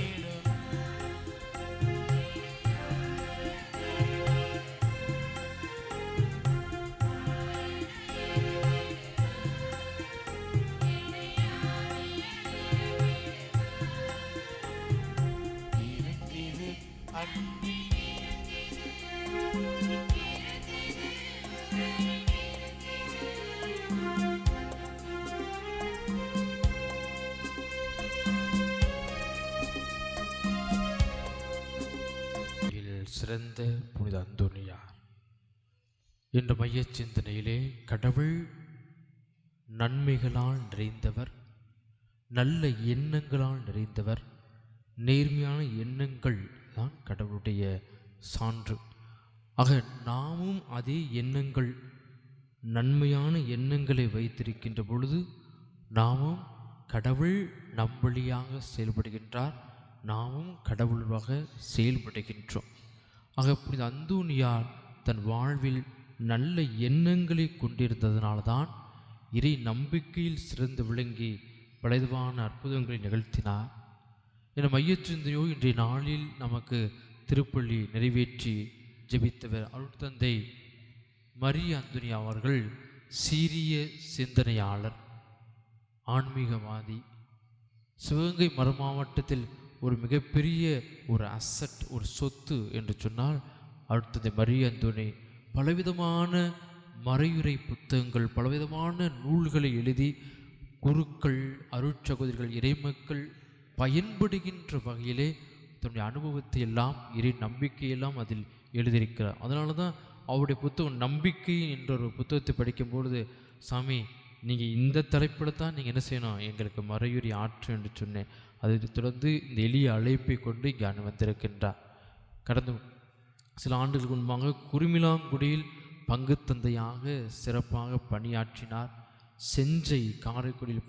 சிறந்த புனித அந்தோனியார் என்ற மையச் சிந்தனையிலே கடவுள் நன்மைகளால் நிறைந்தவர், நல்ல எண்ணங்களால் நிறைந்தவர். நேர்மையான எண்ணங்கள் தான் கடவுளுடைய சான்று. ஆக நாமும் அதே எண்ணங்கள், நன்மையான எண்ணங்களை வைத்திருக்கின்ற பொழுது நாமும் கடவுள் நம் வழியாக செயல்படுகின்றார், நாமும் கடவுளாக செயல்படுகின்றோம். ஆக புனித அந்தோனியார் தன் வாழ்வில் நல்ல எண்ணங்களை கொண்டிருந்ததனால்தான் இறை நம்பிக்கையில் சிறந்து விளங்கி பலவிதமான அற்புதங்களை நிகழ்த்தினார். என மையச்சிந்தையோ இன்றைய நாளில் நமக்கு திருப்பள்ளி நிறைவேற்றி ஜெபித்தவர் அருட்தந்தை மரிய அந்தோனியா அவர்கள் சீரிய சிந்தனையாளர், ஆன்மீகவாதி. சிவகங்கை மறுமாவட்டத்தில் ஒரு மிகப்பெரிய ஒரு அசட், ஒரு சொத்து என்று சொன்னால் அருட்தந்தை மரிய அந்தோனி பலவிதமான மறையுறை புத்தகங்கள், பலவிதமான நூல்களை எழுதி குருக்கள், அருட்சகோதரிகள், இறைமக்கள் பயன்படுகின்ற வகையிலே தன்னுடைய அனுபவத்தை எல்லாம், இறை நம்பிக்கையெல்லாம் அதில் எழுதியிருக்கிறார். அதனால தான் அவருடைய புத்தகம் நம்பிக்கை என்ற ஒரு புத்தகத்தை படிக்கும்பொழுது, சாமி நீங்கள் இந்த தலைப்பில் தான் நீங்கள் என்ன செய்யணும், எங்களுக்கு மறையுறி ஆற்று என்று சொன்னேன். அதை தொடர்ந்து இந்த எளிய அழைப்பை கொண்டு இங்கே வந்திருக்கின்றார். கடந்த சில ஆண்டுகளுக்கு முன்பாக குருமிலாங்குடியில் பங்கு தந்தையாக சிறப்பாக பணியாற்றினார். செஞ்சை காரைக்குடியில்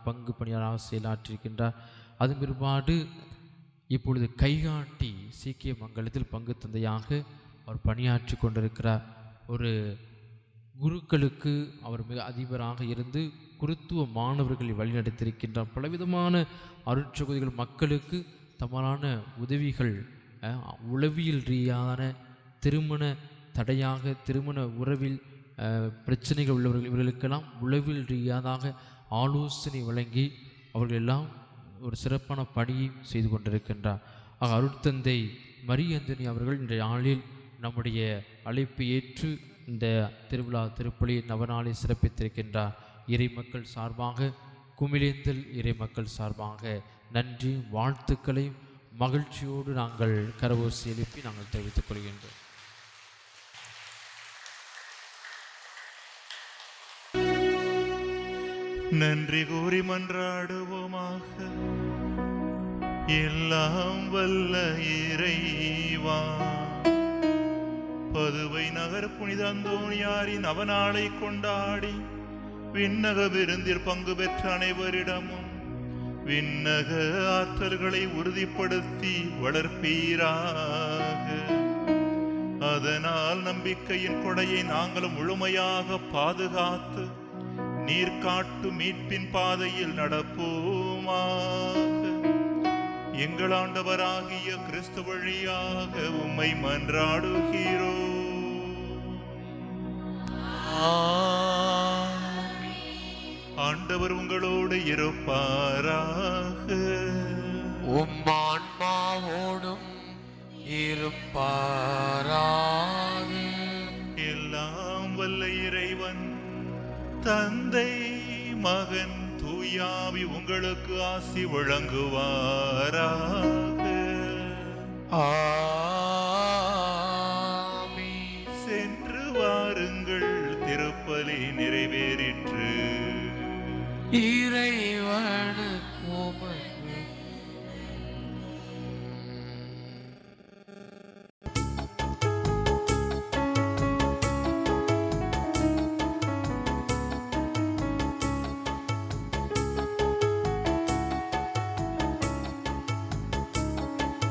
பங்கு பணியாளராக செயலாற்றியிருக்கின்றார். அதன் பிற்பாடு இப்பொழுது கைகாட்டி சீக்கிய மங்கலத்தில் பங்கு தந்தையாக அவர் பணியாற்றி கொண்டிருக்கிறார். ஒரு குருக்களுக்கு அவர் மிக அதிபராக இருந்து குருத்துவ மாணவர்களை வழிநடத்தியிருக்கின்றார். பலவிதமான அருட்சகோதிகள் மக்களுக்கு தமரான உதவிகள், உளவியல் ரீதியான திருமண தடையாக, திருமண உறவில் பிரச்சனைகள் உள்ளவர்கள் இவர்களுக்கெல்லாம் உளவியல் ரீதியாக ஆலோசனை வழங்கி அவர்களெல்லாம் ஒரு சிறப்பான பணியை செய்து கொண்டிருக்கின்றார். ஆக அருட்தந்தை மரியந்தனி அவர்கள் இன்றைய நாளில் நம்முடைய அழைப்பு ஏற்று இந்த திருவிழா திருப்பலி நவநாளை சிறப்பித்திருக்கின்றார். இறை மக்கள் சார்பாக, குமிழேந்தல் இறை மக்கள் சார்பாக நன்றி வாழ்த்துக்களை மகிழ்ச்சியோடு நாங்கள் கரவோசி எழுப்பி நாங்கள் தெரிவித்துக் கொள்கின்றோம். நன்றி கூறி மன்றாடுவோமாக. எல்லாம் வல்ல இறைவா, பதுவை நகர் புனித அந்தோணியாரின் நவநாளை கொண்டாடி விண்ணக விருந்தில் பங்கு பெற்ற அனைவரிடமும் விண்ணக ஆற்றல்களை உறுதிப்படுத்தி வளர்ப்பீராக. அதனால் நம்பிக்கையின் கொடையை நாங்களும் முழுமையாக பாதுகாத்து நீர்காட்டு மீட்பின் பாதையில் நடப்போமாக. எங்கள் ஆண்டவராகிய கிறிஸ்து வழியாக உம்மை மன்றாடுகிறோம். ஆண்டவர் உங்களோடு இருப்பாராக. உம்மான்மாவோடும் இருப்பாராக. எல்லாம் வல்ல இறைவன் தந்தை, மகன், தூயாவி உங்களுக்கு ஆசி வழங்குவாராக. ஆமென். சென்று வாருங்கள், திருப்பலி நிறைவேறிற்று.